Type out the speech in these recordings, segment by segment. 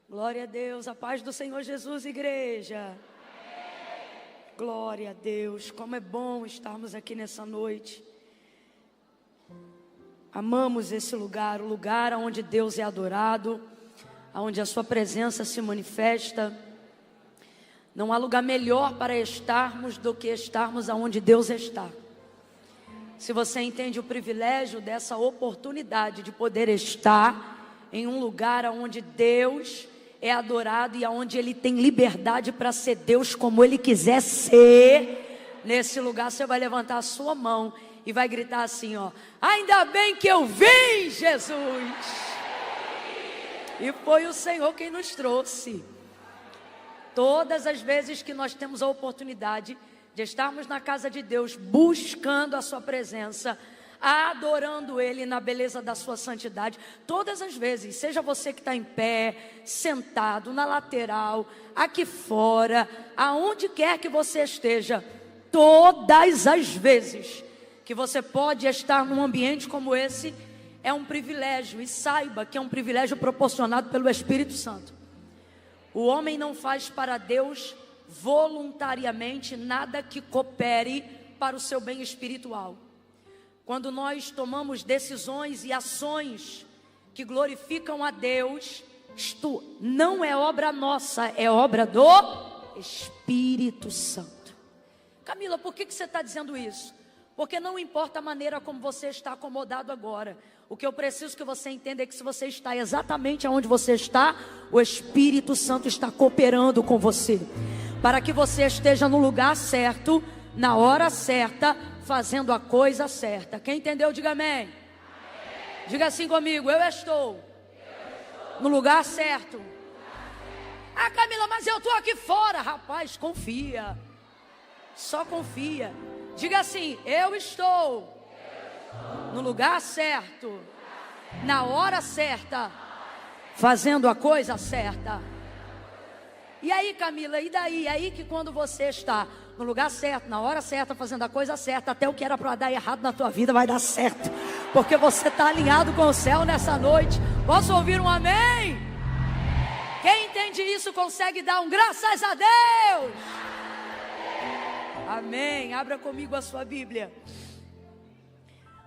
Glória a Deus, a paz do Senhor Jesus, igreja. Glória a Deus, como é bom estarmos aqui nessa noite. Amamos esse lugar, o lugar onde Deus é adorado, onde a sua presença se manifesta. Não há lugar melhor para estarmos do que estarmos aonde Deus está. Se você entende o privilégio dessa oportunidade de poder estar em um lugar onde Deus é adorado e aonde Ele tem liberdade para ser Deus como Ele quiser ser, nesse lugar você vai levantar a sua mão e vai gritar assim, ó: ainda bem que eu vim, Jesus! E foi o Senhor quem nos trouxe. Todas as vezes que nós temos a oportunidade de estarmos na casa de Deus, buscando a sua presença, adorando Ele na beleza da sua santidade, todas as vezes, seja você que está em pé, sentado, na lateral, aqui fora, aonde quer que você esteja, todas as vezes que você pode estar num ambiente como esse, é um privilégio, e saiba que é um privilégio proporcionado pelo Espírito Santo. O homem não faz para Deus voluntariamente nada que coopere para o seu bem espiritual. Quando nós tomamos decisões e ações que glorificam a Deus, isto não é obra nossa, é obra do Espírito Santo. Camila, por que você está dizendo isso? Porque não importa a maneira como você está acomodado agora. O que eu preciso que você entenda é que se você está exatamente onde você está, o Espírito Santo está cooperando com você, para que você esteja no lugar certo, na hora certa, fazendo a coisa certa. Quem entendeu, diga amém. Amém. Diga assim comigo: eu estou no lugar certo. Ah, Camila, mas eu estou aqui fora. Rapaz, confia. Só confia. Diga assim: eu estou no lugar certo, na hora certa, fazendo a coisa certa. E aí, Camila, e daí? E aí que quando você está no lugar certo, na hora certa, fazendo a coisa certa, até o que era para dar errado na tua vida vai dar certo, porque você está alinhado com o céu nessa noite. Posso ouvir um amém? Quem entende isso consegue dar um graças a Deus? Amém. Abra comigo a sua Bíblia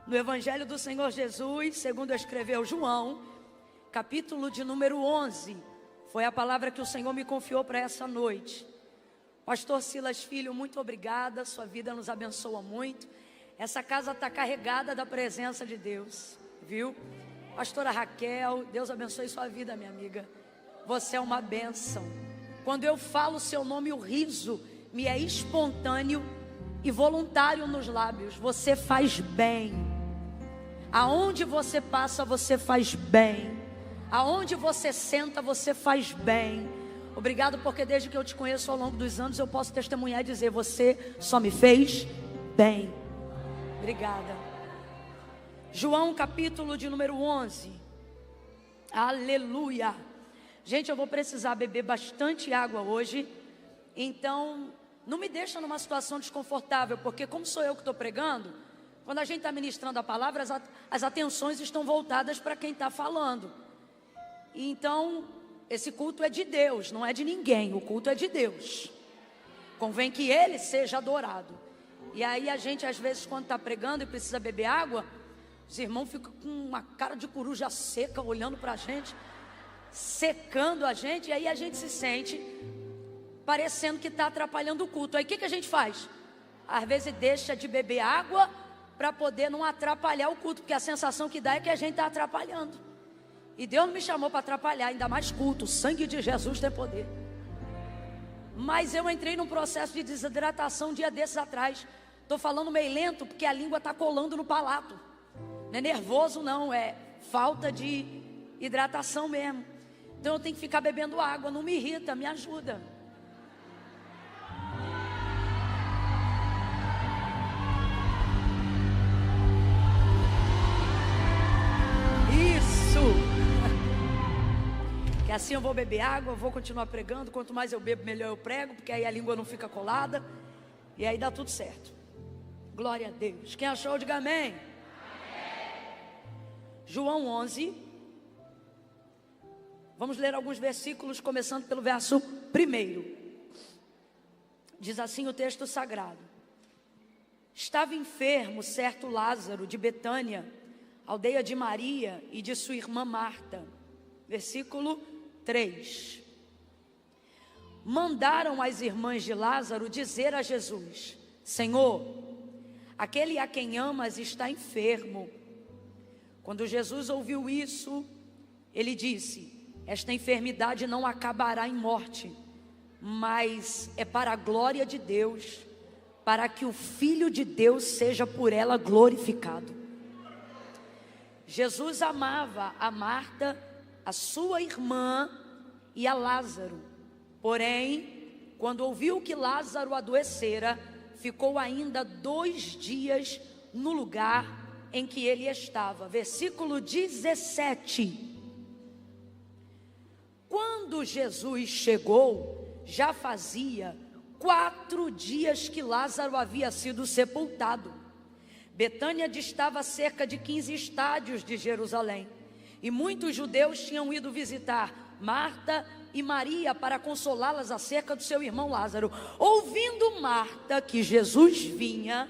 no Evangelho do Senhor Jesus, segundo escreveu João, capítulo de número 11. Foi a palavra que o Senhor me confiou para essa noite. Pastor Silas Filho, muito obrigada, sua vida nos abençoa muito. Essa casa está carregada da presença de Deus, viu? Pastora Raquel, Deus abençoe sua vida, minha amiga. Você é uma bênção. Quando eu falo o seu nome, o riso me é espontâneo e voluntário nos lábios. Você faz bem. Aonde você passa, você faz bem. Aonde você senta, você faz bem. Obrigado, porque desde que eu te conheço ao longo dos anos, eu posso testemunhar e dizer: você só me fez bem. Obrigada. João, capítulo de número 11. Aleluia. Gente, eu vou precisar beber bastante água hoje. Então, não me deixa numa situação desconfortável, porque como sou eu que estou pregando, quando a gente está ministrando a palavra, as atenções estão voltadas para quem está falando. Então, esse culto é de Deus, não é de ninguém. O culto é de Deus. Convém que Ele seja adorado. E aí a gente, às vezes, quando está pregando e precisa beber água, os irmãos ficam com uma cara de coruja seca, olhando para a gente, secando a gente, e aí a gente se sente parecendo que está atrapalhando o culto. Aí o que a gente faz? Às vezes deixa de beber água para poder não atrapalhar o culto, porque a sensação que dá é que a gente está atrapalhando. E Deus não me chamou para atrapalhar, ainda mais culto. O sangue de Jesus tem poder. Mas eu entrei num processo de desidratação um dia desses atrás. Estou falando meio lento porque a língua está colando no palato. Não é nervoso não, é falta de hidratação mesmo. Então eu tenho que ficar bebendo água. Não me irrita, me ajuda. Que assim eu vou beber água, vou continuar pregando. Quanto mais eu bebo, melhor eu prego, porque aí a língua não fica colada. E aí dá tudo certo. Glória a Deus. Quem achou, diga amém. Amém. João 11. Vamos ler alguns versículos, começando pelo verso 1. Diz assim o texto sagrado: estava enfermo certo Lázaro de Betânia, aldeia de Maria e de sua irmã Marta. Versículo 3. Mandaram as irmãs de Lázaro dizer a Jesus: Senhor, aquele a quem amas está enfermo. Quando Jesus ouviu isso, ele disse: esta enfermidade não acabará em morte, mas é para a glória de Deus, para que o Filho de Deus seja por ela glorificado. Jesus amava a Marta, a sua irmã e a Lázaro. Porém, quando ouviu que Lázaro adoecera, ficou ainda 2 dias no lugar em que ele estava. Versículo 17. Quando Jesus chegou, já fazia 4 dias que Lázaro havia sido sepultado. Betânia distava a cerca de 15 estádios de Jerusalém, e muitos judeus tinham ido visitar Marta e Maria para consolá-las acerca do seu irmão Lázaro. Ouvindo Marta que Jesus vinha,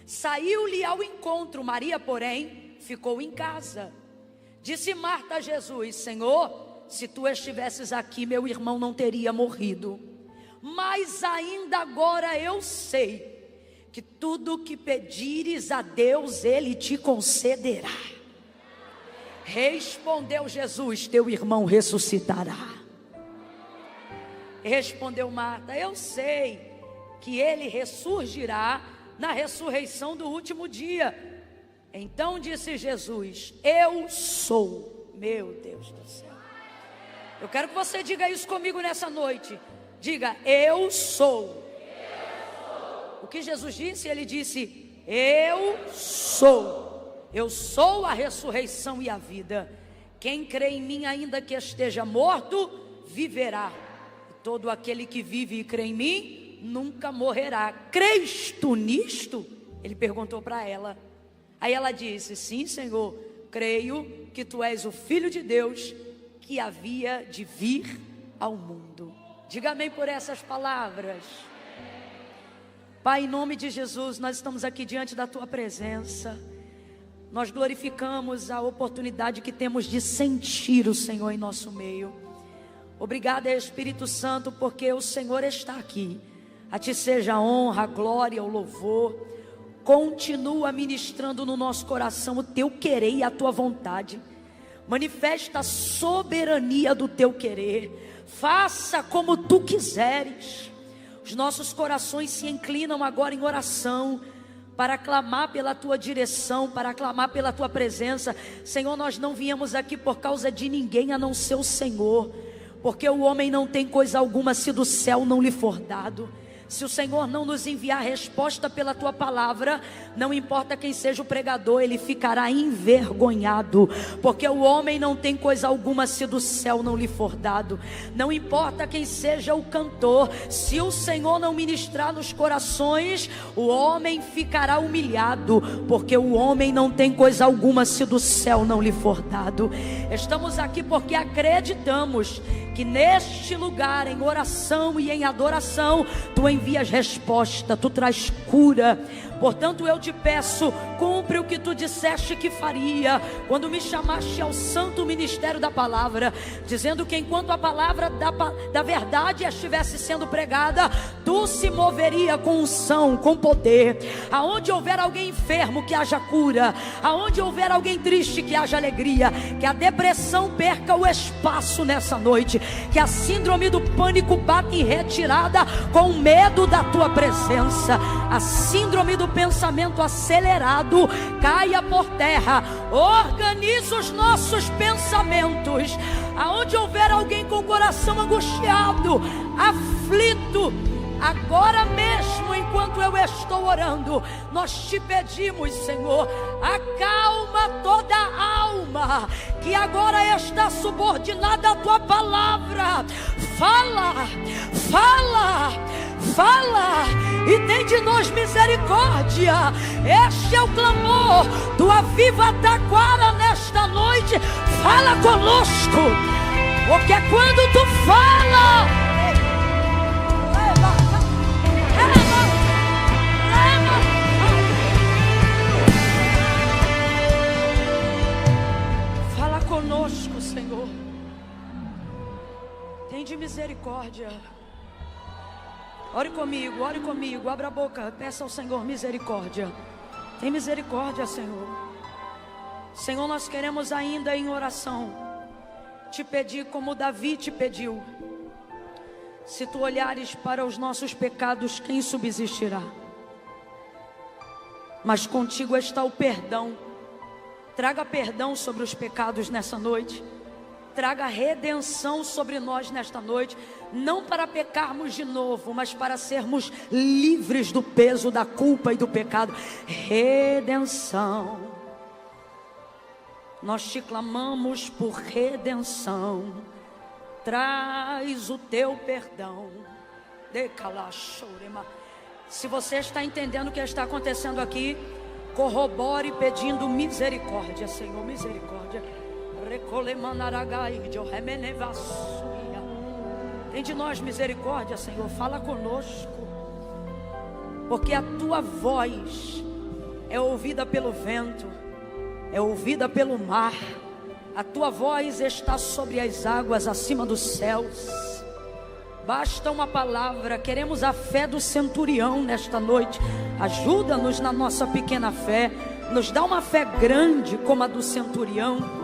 saiu-lhe ao encontro. Maria, porém, ficou em casa. Disse Marta a Jesus: Senhor, se tu estivesses aqui, meu irmão não teria morrido. Mas ainda agora eu sei que tudo o que pedires a Deus, Ele te concederá. Respondeu Jesus: teu irmão ressuscitará. Respondeu Marta: eu sei que ele ressurgirá na ressurreição do último dia. Então disse Jesus: eu sou. Meu Deus do céu. Eu quero que você diga isso comigo nessa noite. Diga: eu sou. O que Jesus disse? Ele disse: eu sou. Eu sou a ressurreição e a vida. Quem crê em mim, ainda que esteja morto, viverá. E todo aquele que vive e crê em mim, nunca morrerá. Crês tu nisto? Ele perguntou para ela. Aí ela disse: sim, Senhor, creio que tu és o Filho de Deus, que havia de vir ao mundo. Diga amém por essas palavras. Pai, em nome de Jesus, nós estamos aqui diante da tua presença. Nós glorificamos a oportunidade que temos de sentir o Senhor em nosso meio. Obrigada, Espírito Santo, porque o Senhor está aqui. A ti seja a honra, a glória, o louvor. Continua ministrando no nosso coração o teu querer e a tua vontade. Manifesta a soberania do teu querer. Faça como tu quiseres. Os nossos corações se inclinam agora em oração, para clamar pela tua direção, para clamar pela tua presença. Senhor, nós não viemos aqui por causa de ninguém a não ser o Senhor, porque o homem não tem coisa alguma se do céu não lhe for dado. Se o Senhor não nos enviar resposta pela tua palavra, não importa quem seja o pregador, ele ficará envergonhado, porque o homem não tem coisa alguma se do céu não lhe for dado. Não importa quem seja o cantor, se o Senhor não ministrar nos corações, o homem ficará humilhado, porque o homem não tem coisa alguma se do céu não lhe for dado. Estamos aqui porque acreditamos que neste lugar, em oração e em adoração, tu envias resposta, tu traz cura. Portanto eu te peço, cumpre o que tu disseste que faria, quando me chamaste ao santo ministério da palavra, dizendo que enquanto a palavra da verdade estivesse sendo pregada, tu se moveria com unção, com poder. Aonde houver alguém enfermo, que haja cura. Aonde houver alguém triste, que haja alegria. Que a depressão perca o espaço nessa noite, que a síndrome do pânico bata em retirada com medo da tua presença. A síndrome do pensamento acelerado caia por terra. Organiza os nossos pensamentos. Aonde houver alguém com o coração angustiado, aflito, agora mesmo, enquanto eu estou orando, nós te pedimos, Senhor, acalma toda a alma que agora está subordinada à tua palavra. Fala, fala, fala e tem de nós misericórdia. Este é o clamor do Aviva Taquara nesta noite. Fala conosco, Porque quando tu fala, fala conosco, Senhor. Tem de misericórdia. Ore comigo, abra a boca, peça ao Senhor misericórdia. Tem misericórdia, Senhor. Senhor, nós queremos ainda em oração te pedir como Davi te pediu. Se tu olhares para os nossos pecados, quem subsistirá? Mas contigo está o perdão. Traga perdão sobre os pecados nessa noite. Traga redenção sobre nós nesta noite. Não para pecarmos de novo, mas para sermos livres do peso da culpa e do pecado. Redenção. Nós te clamamos por redenção. Traz o teu perdão. Se você está entendendo o que está acontecendo aqui, corrobore pedindo misericórdia, Senhor, misericórdia. Tem de nós misericórdia, Senhor, fala conosco. Porque a tua voz é ouvida pelo vento, é ouvida pelo mar. A tua voz está sobre as águas, acima dos céus. Basta uma palavra. Queremos a fé do centurião nesta noite. Ajuda-nos na nossa pequena fé. Nos dá uma fé grande como a do centurião.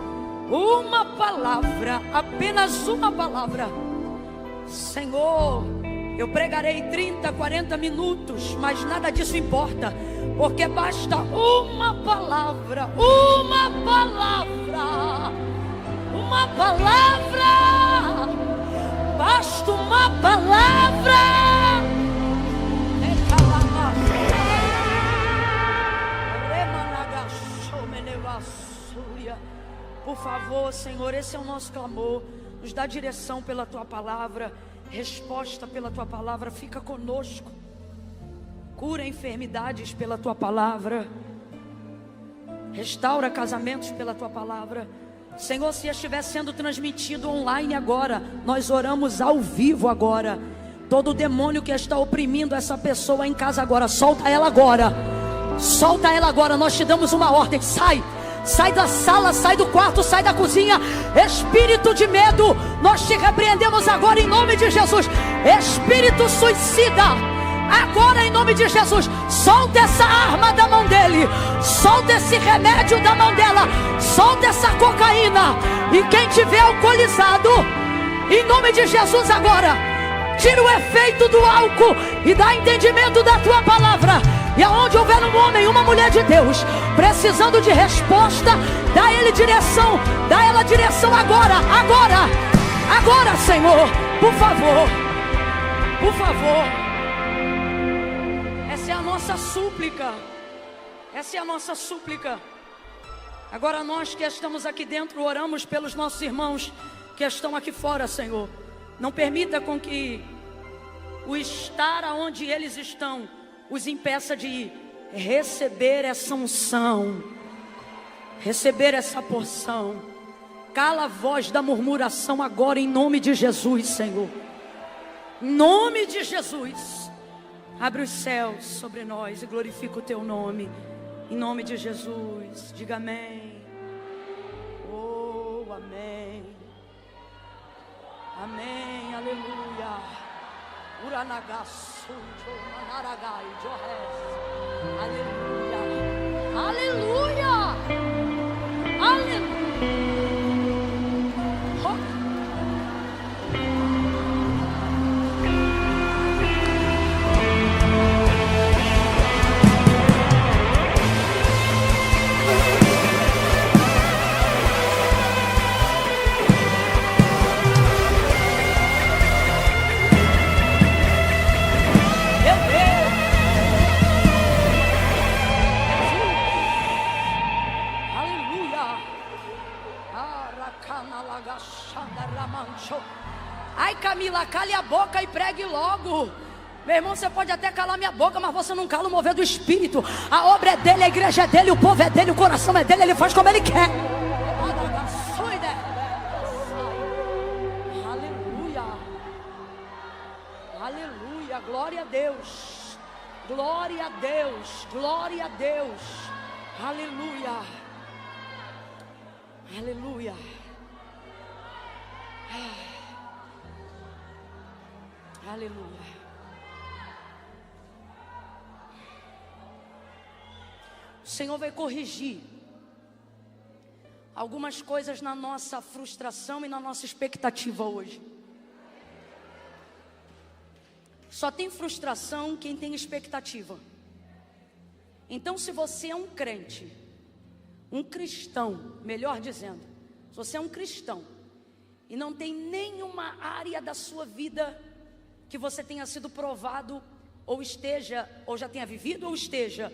Uma palavra, apenas uma palavra. Senhor, eu pregarei 30, 40 minutos, mas nada disso importa, porque basta uma palavra, uma palavra, uma palavra, basta uma palavra. Por favor, Senhor, esse é o nosso clamor. Nos dá direção pela tua palavra, resposta pela tua palavra. Fica conosco. Cura enfermidades pela tua palavra. Restaura casamentos pela tua palavra. Senhor, se estiver sendo transmitido online agora, nós oramos ao vivo agora. Todo demônio que está oprimindo essa pessoa em casa agora, solta ela agora. Solta ela agora, nós te damos uma ordem. Sai! Sai da sala, sai do quarto, sai da cozinha. Espírito de medo, nós te repreendemos agora em nome de Jesus. Espírito suicida, agora em nome de Jesus, solta essa arma da mão dele. Solta esse remédio da mão dela. Solta essa cocaína. E quem tiver alcoolizado, em nome de Jesus agora, tira o efeito do álcool e dá entendimento da tua palavra. E aonde houver um homem, uma mulher de Deus precisando de resposta, dá ele direção, dá ela direção agora, agora, agora, Senhor, por favor, por favor. Essa é a nossa súplica, essa é a nossa súplica. Agora nós que estamos aqui dentro, oramos pelos nossos irmãos que estão aqui fora, Senhor. Não permita com que o estar aonde eles estão os impeça de receber essa unção, receber essa porção. Cala a voz da murmuração agora em nome de Jesus, Senhor. Em nome de Jesus. Abre os céus sobre nós e glorifica o teu nome. Em nome de Jesus. Diga amém. Oh, amém. Amém, aleluia. Aleluia, aleluia, aleluia. Ai, Camila, cale a boca e pregue logo. Meu irmão, você pode até calar minha boca, mas você não cala o mover do Espírito. A obra é dele, a igreja é dele, o povo é dele, o coração é dele. Ele faz como ele quer. glória a Deus, glória a Deus, glória a Deus, aleluia, aleluia. Aleluia. O Senhor vai corrigir algumas coisas na nossa frustração e na nossa expectativa hoje. Só tem frustração quem tem expectativa. Então, se você é um crente, um cristão, melhor dizendo, se você é um cristão e não tem nenhuma área da sua vida que você tenha sido provado, ou esteja, ou já tenha vivido, ou esteja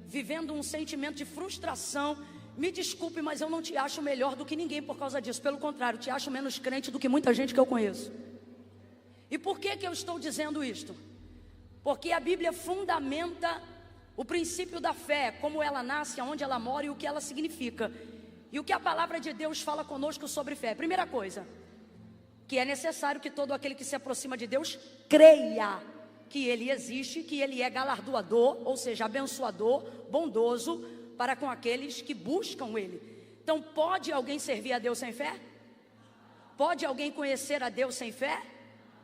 vivendo um sentimento de frustração, me desculpe, mas eu não te acho melhor do que ninguém por causa disso. Pelo contrário, te acho menos crente do que muita gente que eu conheço. E por que eu estou dizendo isto? Porque a Bíblia fundamenta o princípio da fé, como ela nasce, aonde ela mora e o que ela significa. E o que a palavra de Deus fala conosco sobre fé. Primeira coisa, que é necessário que todo aquele que se aproxima de Deus creia que Ele existe, que Ele é galardoador, ou seja, abençoador, bondoso para com aqueles que buscam Ele. Então, pode alguém servir a Deus sem fé? Pode alguém conhecer a Deus sem fé?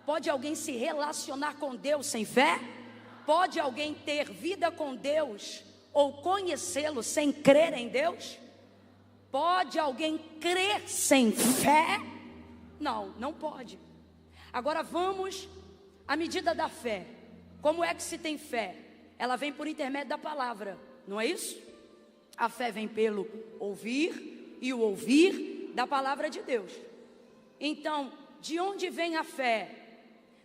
Pode alguém se relacionar com Deus sem fé? Pode alguém ter vida com Deus ou conhecê-lo sem crer em Deus? Pode alguém crer sem fé? Não, não pode. Agora vamos à medida da fé. Como é que se tem fé? Ela vem por intermédio da palavra, não é isso? A fé vem pelo ouvir e o ouvir da palavra de Deus. Então, de onde vem a fé?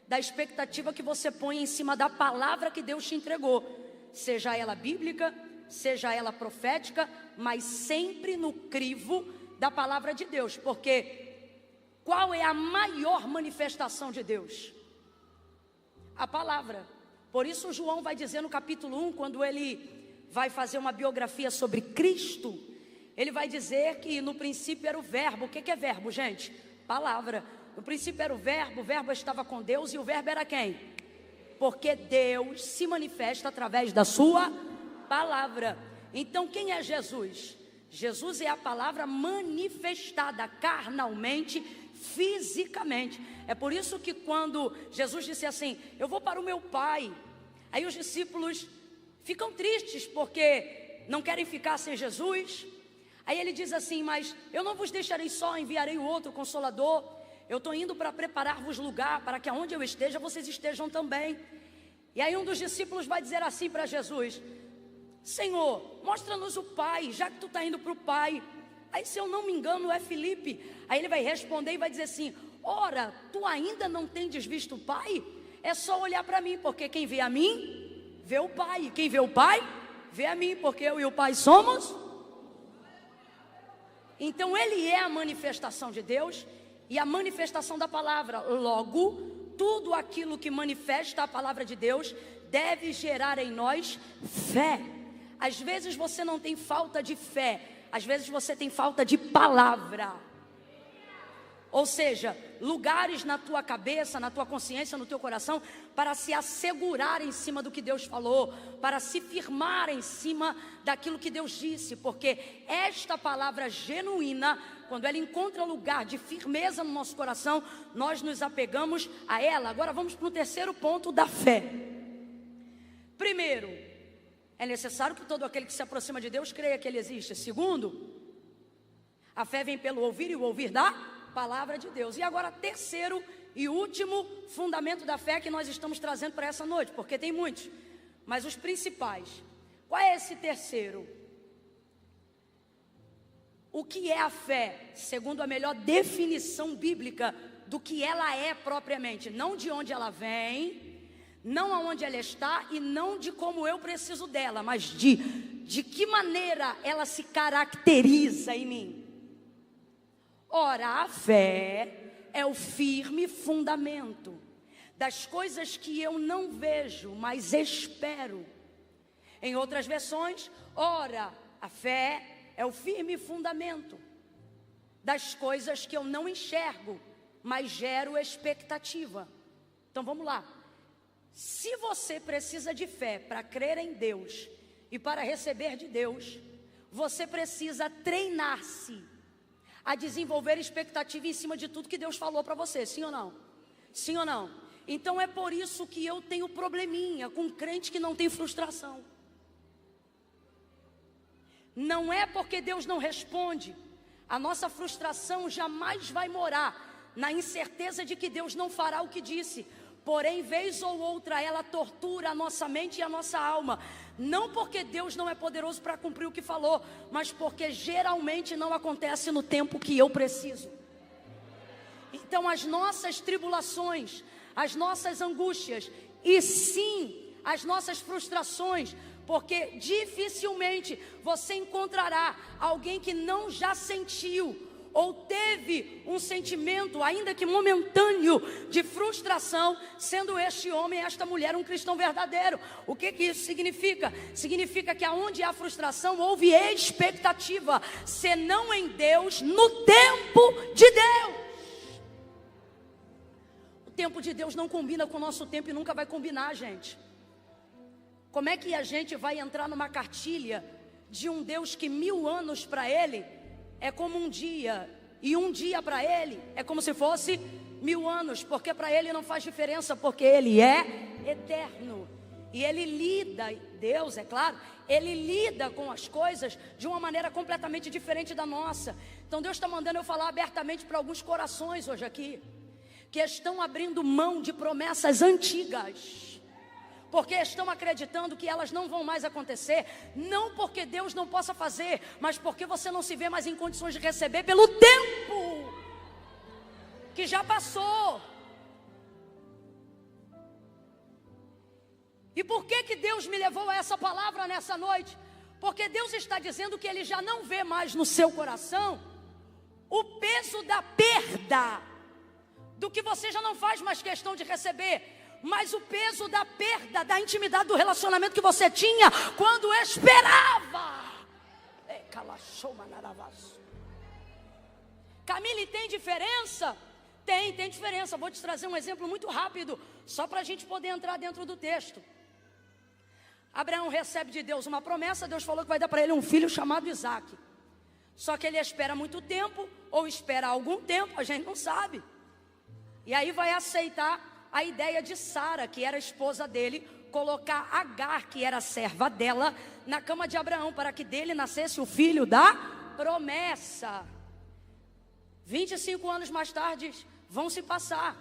Da expectativa que você põe em cima da palavra que Deus te entregou, seja ela bíblica, seja ela profética, mas sempre no crivo da palavra de Deus. Porque qual é a maior manifestação de Deus? A palavra. Por isso João vai dizer no capítulo 1, quando ele vai fazer uma biografia sobre Cristo, ele vai dizer que no princípio era o verbo. O que é verbo, gente? Palavra. No princípio era o verbo estava com Deus, e o verbo era quem? Porque Deus se manifesta através da sua palavra. Então quem é Jesus? Jesus é a palavra manifestada carnalmente, fisicamente. É por isso que quando Jesus disse assim, eu vou para o meu Pai, aí os discípulos ficam tristes porque não querem ficar sem Jesus. Aí ele diz assim, mas eu não vos deixarei só, enviarei o outro Consolador. Eu estou indo para preparar-vos lugar, para que aonde eu esteja, vocês estejam também. E aí um dos discípulos vai dizer assim para Jesus, Senhor, mostra-nos o Pai, já que tu está indo para o Pai. Aí, se eu não me engano, é Filipe. Aí ele vai responder e vai dizer assim, ora, tu ainda não tendes visto o Pai? É só olhar para mim, porque quem vê a mim, vê o Pai. E quem vê o Pai, vê a mim, porque eu e o Pai somos. Então ele é a manifestação de Deus e a manifestação da palavra. Logo, tudo aquilo que manifesta a palavra de Deus deve gerar em nós fé. Às vezes você não tem falta de fé, às vezes você tem falta de palavra. Ou seja, lugares na tua cabeça, na tua consciência, no teu coração, para se assegurar em cima do que Deus falou, para se firmar em cima daquilo que Deus disse, porque esta palavra genuína, quando ela encontra lugar de firmeza no nosso coração, nós nos apegamos a ela. Agora vamos para o terceiro ponto da fé. Primeiro, é necessário que todo aquele que se aproxima de Deus creia que Ele existe. Segundo, a fé vem pelo ouvir e o ouvir da palavra de Deus. E agora, terceiro e último fundamento da fé que nós estamos trazendo para essa noite, porque tem muitos, mas os principais. Qual é esse terceiro? O que é a fé, segundo a melhor definição bíblica do que ela é propriamente, não de onde ela vem, não aonde ela está e não de como eu preciso dela, mas de que maneira ela se caracteriza em mim. Ora, a fé é o firme fundamento das coisas que eu não vejo, mas espero. Em outras versões, ora, a fé é o firme fundamento das coisas que eu não enxergo, mas gero expectativa. Então vamos lá. Se você precisa de fé para crer em Deus e para receber de Deus, você precisa treinar-se a desenvolver expectativa em cima de tudo que Deus falou para você, sim ou não? Sim ou não? Então é por isso que eu tenho probleminha com crente que não tem frustração. Não é porque Deus não responde. A nossa frustração jamais vai morar na incerteza de que Deus não fará o que disse. Porém, vez ou outra, ela tortura a nossa mente e a nossa alma. Não porque Deus não é poderoso para cumprir o que falou, mas porque geralmente não acontece no tempo que eu preciso. Então, as nossas tribulações, as nossas angústias e sim, as nossas frustrações, porque dificilmente você encontrará alguém que não já sentiu ou teve um sentimento, ainda que momentâneo, de frustração, sendo este homem, esta mulher, um cristão verdadeiro. O que isso significa? Significa que aonde há frustração, houve expectativa, senão em Deus, no tempo de Deus. O tempo de Deus não combina com o nosso tempo e nunca vai combinar, gente. Como é que a gente vai entrar numa cartilha de um Deus que 1000 anos para Ele é como um dia, e um dia para Ele é como se fosse 1000 anos, porque para Ele não faz diferença, porque Ele é eterno, e Ele lida, Deus é claro, Ele lida com as coisas de uma maneira completamente diferente da nossa. Então Deus está mandando eu falar abertamente para alguns corações hoje aqui, que estão abrindo mão de promessas antigas, porque estão acreditando que elas não vão mais acontecer, não porque Deus não possa fazer, mas porque você não se vê mais em condições de receber pelo tempo que já passou. E por que Deus me levou a essa palavra nessa noite? Porque Deus está dizendo que Ele já não vê mais no seu coração o peso da perda, do que você já não faz mais questão de receber, mas o peso da perda da intimidade do relacionamento que você tinha quando esperava. Camille, tem diferença? Tem diferença. Vou te trazer um exemplo muito rápido, só para a gente poder entrar dentro do texto. Abraão recebe de Deus uma promessa. Deus falou que vai dar para ele um filho chamado Isaac. Só que ele espera muito tempo, ou espera algum tempo, a gente não sabe. E aí vai aceitar a ideia de Sara, que era a esposa dele, colocar Agar, que era a serva dela, na cama de Abraão, para que dele nascesse o filho da promessa. 25 anos mais tarde vão se passar.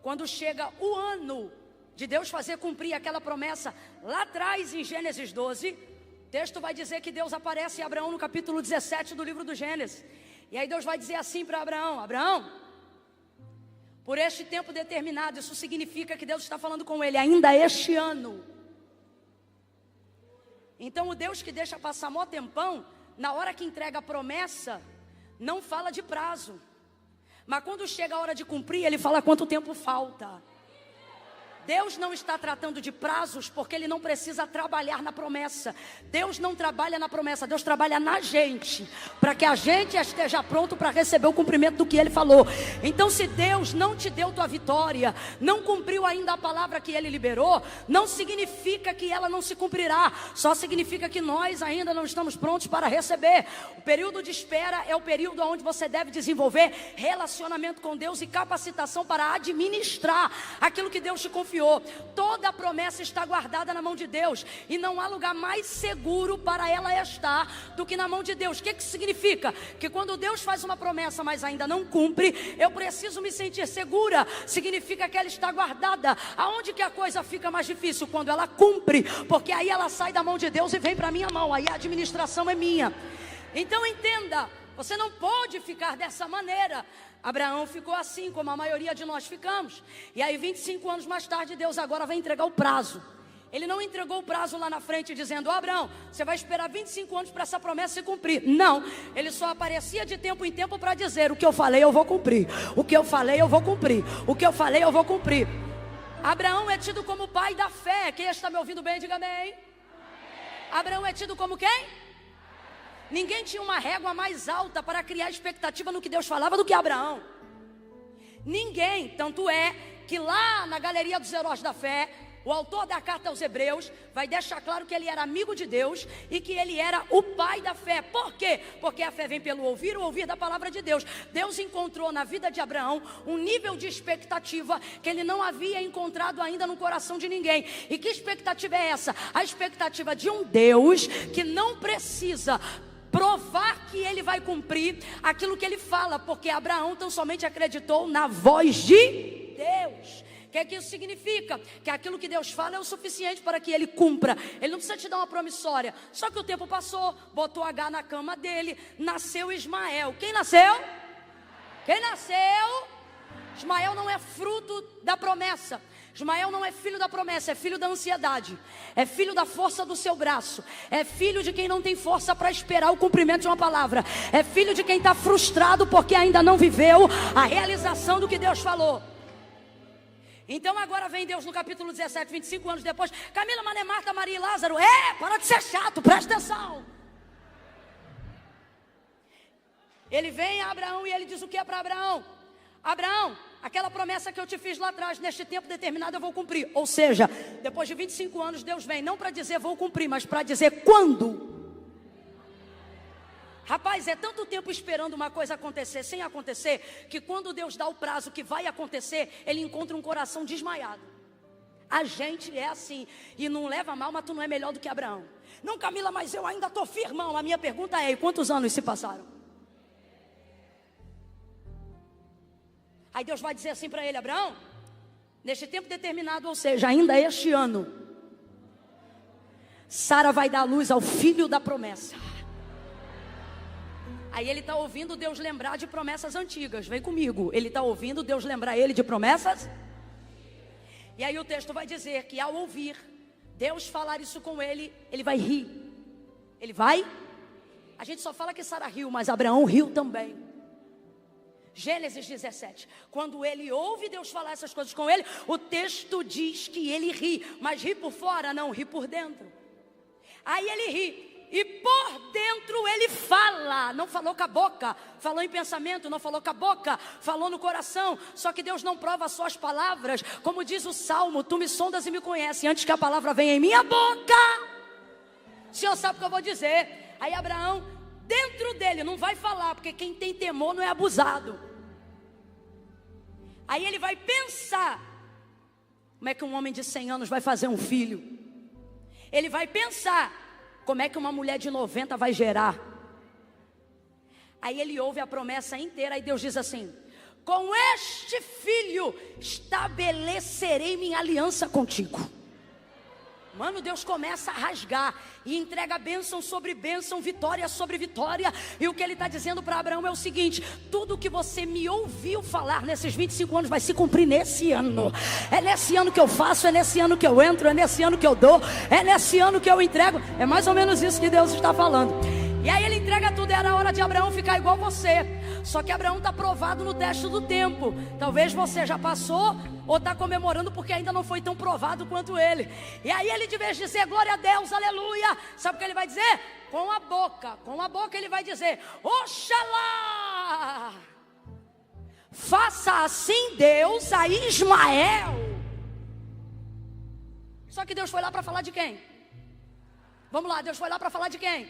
Quando chega o ano de Deus fazer cumprir aquela promessa, lá atrás em Gênesis 12, o texto vai dizer que Deus aparece a Abraão no capítulo 17 do livro do Gênesis. E aí Deus vai dizer assim para Abraão: Abraão, por este tempo determinado, isso significa que Deus está falando com ele ainda este ano. Então o Deus que deixa passar mó tempão, na hora que entrega a promessa, não fala de prazo. Mas quando chega a hora de cumprir, Ele fala quanto tempo falta. Deus não está tratando de prazos, porque Ele não precisa trabalhar na promessa. Deus não trabalha na promessa, Deus trabalha na gente, para que a gente esteja pronto para receber o cumprimento do que Ele falou. Então, se Deus não te deu tua vitória, não cumpriu ainda a palavra que Ele liberou, não significa que ela não se cumprirá, só significa que nós ainda não estamos prontos para receber. O período de espera é o período onde você deve desenvolver relacionamento com Deus e capacitação para administrar aquilo que Deus te confiou. Toda a promessa está guardada na mão de Deus, e não há lugar mais seguro para ela estar do que na mão de Deus. O que significa? Que quando Deus faz uma promessa, mas ainda não cumpre, eu preciso me sentir segura. Significa que ela está guardada. Aonde que a coisa fica mais difícil? Quando ela cumpre, porque aí ela sai da mão de Deus e vem para a minha mão, aí a administração é minha. Então entenda, você não pode ficar dessa maneira. Abraão ficou assim, como a maioria de nós ficamos. E aí 25 anos mais tarde, Deus agora vai entregar o prazo. Ele não entregou o prazo lá na frente dizendo: Abraão, você vai esperar 25 anos para essa promessa se cumprir. Não, ele só aparecia de tempo em tempo para dizer: o que eu falei eu vou cumprir, o que eu falei eu vou cumprir, o que eu falei eu vou cumprir. Abraão é tido como pai da fé. Quem está me ouvindo bem, diga amém. Abraão é tido como quem? Ninguém tinha uma régua mais alta para criar expectativa no que Deus falava do que Abraão. Ninguém, tanto é que lá na galeria dos heróis da fé, o autor da carta aos Hebreus vai deixar claro que ele era amigo de Deus e que ele era o pai da fé. Por quê? Porque a fé vem pelo ouvir, o ouvir da palavra de Deus. Deus encontrou na vida de Abraão um nível de expectativa que ele não havia encontrado ainda no coração de ninguém. E que expectativa é essa? A expectativa de um Deus que não precisa provar que ele vai cumprir aquilo que ele fala, porque Abraão tão somente acreditou na voz de Deus. O que é que isso significa? Que aquilo que Deus fala é o suficiente para que ele cumpra. Ele não precisa te dar uma promissória. Só que o tempo passou, botou H na cama dele, nasceu Ismael. Quem nasceu? Quem nasceu? Ismael não é fruto da promessa. Ismael não é filho da promessa, é filho da ansiedade. É filho da força do seu braço. É filho de quem não tem força para esperar o cumprimento de uma palavra. É filho de quem está frustrado porque ainda não viveu a realização do que Deus falou. Então agora vem Deus no capítulo 17, 25 anos depois. Camila, Mané, Marta, Maria e Lázaro. Para de ser chato, presta atenção. Ele vem a Abraão e ele diz o que é para Abraão? Abraão, aquela promessa que eu te fiz lá atrás, neste tempo determinado eu vou cumprir. Ou seja, depois de 25 anos Deus vem, não para dizer vou cumprir, mas para dizer quando. Rapaz, é tanto tempo esperando uma coisa acontecer sem acontecer, que quando Deus dá o prazo que vai acontecer, Ele encontra um coração desmaiado. A gente é assim, e não leva mal, mas tu não é melhor do que Abraão. Não, Camila, mas eu ainda estou firmão. A minha pergunta é, e quantos anos se passaram? Aí Deus vai dizer assim para ele, Abraão, neste tempo determinado, ou seja, ainda este ano, Sara vai dar luz ao filho da promessa. Aí ele está ouvindo Deus lembrar de promessas antigas. Vem comigo. Ele está ouvindo Deus lembrar ele de promessas. E aí o texto vai dizer que ao ouvir Deus falar isso com ele, ele vai rir. Ele vai? A gente só fala que Sara riu, mas Abraão riu também. Gênesis 17. Quando ele ouve Deus falar essas coisas com ele, o texto diz que ele ri. Mas ri por fora? Não, ri por dentro. Aí ele ri. E por dentro ele fala, não falou com a boca, falou em pensamento, não falou com a boca, falou no coração. Só que Deus não prova só as palavras, como diz o Salmo, tu me sondas e me conheces, antes que a palavra venha em minha boca, o Senhor sabe o que eu vou dizer. Aí Abraão, dentro dele, não vai falar, porque quem tem temor não é abusado. Aí ele vai pensar, como é que um homem de 100 anos vai fazer um filho? Ele vai pensar, como é que uma mulher de 90 vai gerar? Aí ele ouve a promessa inteira e Deus diz assim, com este filho estabelecerei minha aliança contigo. Mano, Deus começa a rasgar e entrega bênção sobre bênção, vitória sobre vitória. E o que ele está dizendo para Abraão é o seguinte, tudo que você me ouviu falar nesses 25 anos vai se cumprir nesse ano. É nesse ano que eu faço, é nesse ano que eu entro, é nesse ano que eu dou, é nesse ano que eu entrego. É mais ou menos isso que Deus está falando. E aí ele entrega tudo, era hora de Abraão ficar igual você. Só que Abraão está provado no teste do tempo. Talvez você já passou ou está comemorando porque ainda não foi tão provado quanto ele. E aí ele, de vez de dizer glória a Deus, aleluia, sabe o que ele vai dizer? Com a boca ele vai dizer, Oxalá, faça assim Deus a Ismael. Só que Deus foi lá para falar de quem? Vamos lá, Deus foi lá para falar de quem?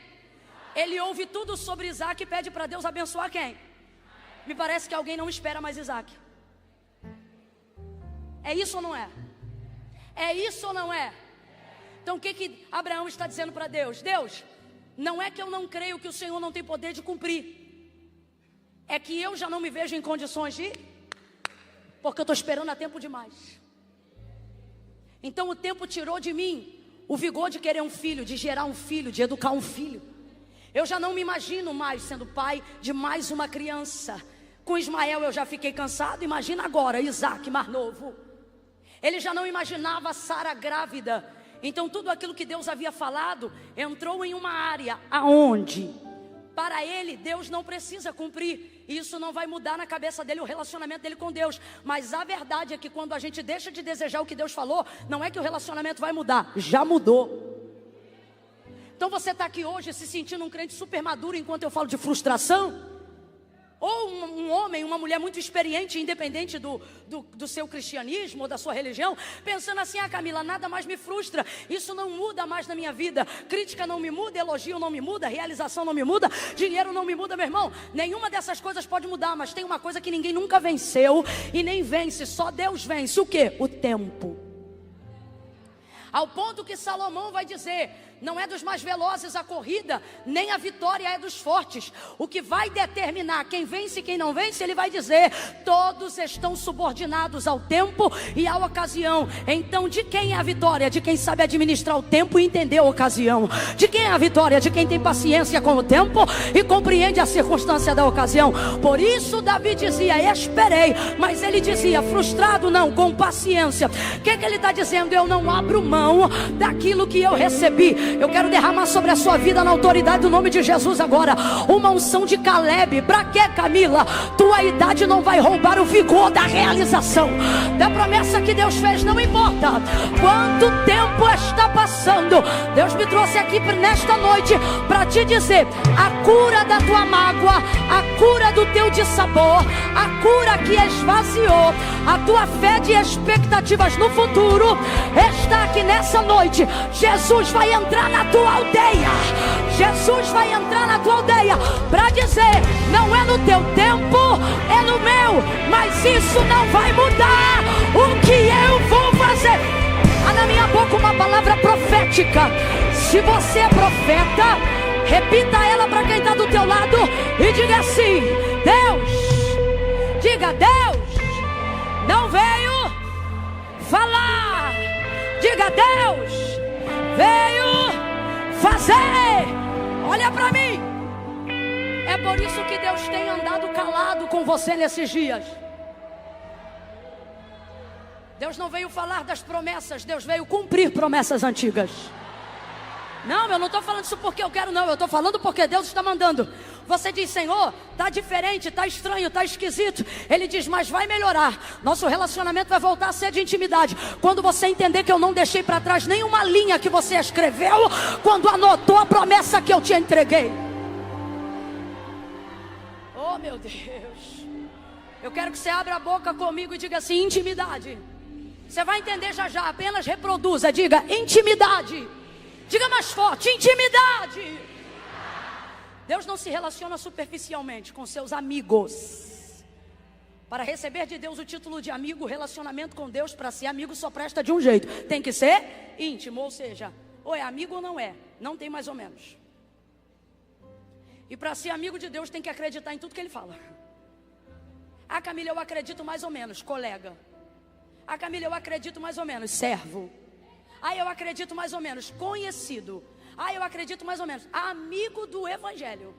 Ele ouve tudo sobre Isaac e pede para Deus abençoar quem? Me parece que alguém não espera mais Isaac. É isso ou não é? É isso ou não é? Então o que Abraão está dizendo para Deus? Deus, não é que eu não creio que o Senhor não tem poder de cumprir. É que eu já não me vejo em condições de... Porque eu estou esperando há tempo demais. Então o tempo tirou de mim o vigor de querer um filho, de gerar um filho, de educar um filho. Eu já não me imagino mais sendo pai de mais uma criança. Com Ismael eu já fiquei cansado, imagina agora Isaac mais novo. Ele já não imaginava Sara grávida. Então tudo aquilo que Deus havia falado entrou em uma área aonde para ele Deus não precisa cumprir. Isso não vai mudar na cabeça dele o relacionamento dele com Deus. Mas a verdade é que quando a gente deixa de desejar o que Deus falou, não é que o relacionamento vai mudar, já mudou. Então você está aqui hoje se sentindo um crente super maduro enquanto eu falo de frustração? Ou um homem, uma mulher muito experiente, independente do seu cristianismo ou da sua religião, pensando assim: ah, Camila, nada mais me frustra, isso não muda mais na minha vida, crítica não me muda, elogio não me muda, realização não me muda, dinheiro não me muda. Meu irmão, nenhuma dessas coisas pode mudar, mas tem uma coisa que ninguém nunca venceu e nem vence, só Deus vence. O quê? O tempo. Ao ponto que Salomão vai dizer: não é dos mais velozes a corrida, nem a vitória é dos fortes. O que vai determinar quem vence e quem não vence, ele vai dizer: todos estão subordinados ao tempo e à ocasião. Então, de quem é a vitória? De quem sabe administrar o tempo e entender a ocasião. De quem é a vitória? De quem tem paciência com o tempo e compreende a circunstância da ocasião. Por isso Davi dizia: esperei. Mas ele dizia: frustrado não, com paciência. O que ele está dizendo? Eu não abro mão daquilo que eu recebi. Eu quero derramar sobre a sua vida, na autoridade do nome de Jesus agora, uma unção de Caleb. Pra quê, Camila? Tua idade não vai roubar o vigor da realização da promessa que Deus fez. Não importa quanto tempo está passando, Deus me trouxe aqui nesta noite para te dizer: a cura da tua mágoa, a cura do teu dissabor, a cura que esvaziou a tua fé de expectativas no futuro, está aqui nessa noite. Jesus vai entrar na tua aldeia. Jesus vai entrar na tua aldeia para dizer: não é no teu tempo, é no meu, mas isso não vai mudar o que eu vou fazer. Há na minha boca uma palavra profética. Se você é profeta, repita ela para quem está do teu lado e diga assim: Deus, diga, Deus não veio falar, diga, Deus veio fazer. Olha para mim. É por isso que Deus tem andado calado com você nesses dias. Deus não veio falar das promessas, Deus veio cumprir promessas antigas. Não, eu não estou falando isso porque eu quero, não. Eu estou falando porque Deus está mandando. Você diz: Senhor, está diferente, está estranho, está esquisito. Ele diz: mas vai melhorar. Nosso relacionamento vai voltar a ser de intimidade. Quando você entender que eu não deixei para trás nenhuma linha que você escreveu, quando anotou a promessa que eu te entreguei. Oh, meu Deus. Eu quero que você abra a boca comigo e diga assim: intimidade. Você vai entender já já. Apenas reproduza, diga: intimidade. Diga mais forte: intimidade. Deus não se relaciona superficialmente com seus amigos. Para receber de Deus o título de amigo, o relacionamento com Deus, para ser amigo, só presta de um jeito: tem que ser íntimo. Ou seja, ou é amigo ou não é. Não tem mais ou menos. E para ser amigo de Deus tem que acreditar em tudo que Ele fala. Ah, Camila, eu acredito mais ou menos. Colega. Ah, Camila, eu acredito mais ou menos. Servo. Ah, eu acredito mais ou menos. Conhecido. Ah, eu acredito mais ou menos. Amigo do Evangelho.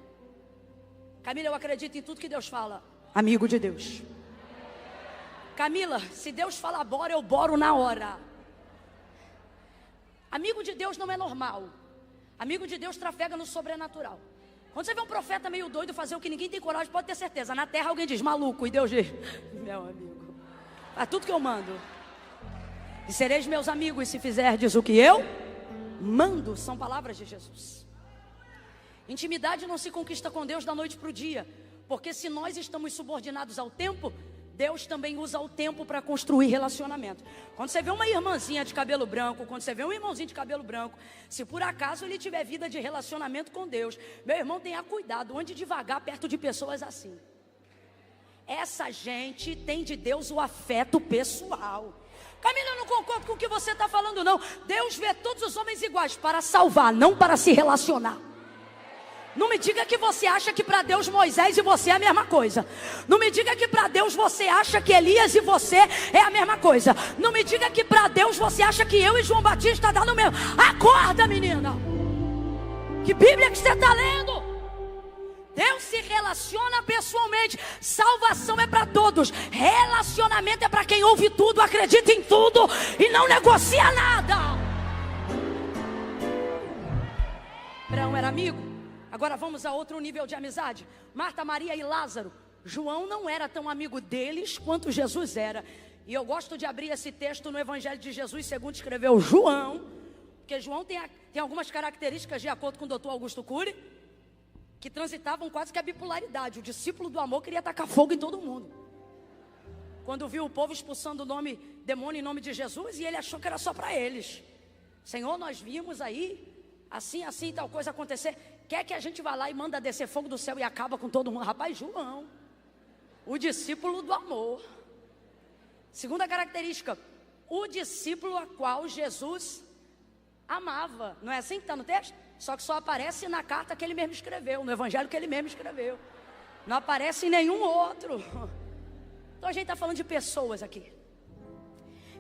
Camila, eu acredito em tudo que Deus fala. Amigo de Deus. Camila, se Deus fala bora, eu boro na hora. Amigo de Deus não é normal. Amigo de Deus trafega no sobrenatural. Quando você vê um profeta meio doido fazer o que ninguém tem coragem, pode ter certeza: na terra alguém diz maluco, e Deus diz: meu amigo, faz tudo que eu mando. E sereis meus amigos se fizerdes o que eu mando. São palavras de Jesus. Intimidade não se conquista com Deus da noite para o dia, porque se nós estamos subordinados ao tempo, Deus também usa o tempo para construir relacionamento. Quando você vê uma irmãzinha de cabelo branco, quando você vê um irmãozinho de cabelo branco, se por acaso ele tiver vida de relacionamento com Deus, meu irmão, tenha cuidado, ande devagar perto de pessoas assim. Essa gente tem de Deus o afeto pessoal. Camila, eu não concordo com o que você está falando, não. Deus vê todos os homens iguais para salvar, não para se relacionar. Não me diga que você acha que para Deus Moisés e você é a mesma coisa. Não me diga que para Deus você acha que Elias e você é a mesma coisa. Não me diga que para Deus você acha que eu e João Batista dá no mesmo. Acorda, menina. Que Bíblia que você está lendo? Deus se relaciona pessoalmente. Salvação é para todos. Relacionamento é para quem ouve tudo, acredita em tudo e não negocia nada. Abraão era amigo. Agora vamos a outro nível de amizade. Marta, Maria e Lázaro. João não era tão amigo deles quanto Jesus era. E eu gosto de abrir esse texto no Evangelho de Jesus segundo escreveu João, porque João tem algumas características de acordo com o Dr. Augusto Cury. que transitavam quase que a bipolaridade. O discípulo do amor queria tacar fogo em todo mundo. Quando viu o povo expulsando o demônio em nome de Jesus, e ele achou que era só para eles. Senhor, nós vimos aí, assim, tal coisa acontecer. Quer que a gente vá lá e manda descer fogo do céu e acaba com todo mundo? Rapaz, João, o discípulo do amor. Segunda característica, o discípulo a qual Jesus amava. Não é assim que está no texto? Só que só aparece na carta que ele mesmo escreveu, no evangelho que ele mesmo escreveu. Não aparece em nenhum outro. Então a gente está falando de pessoas aqui.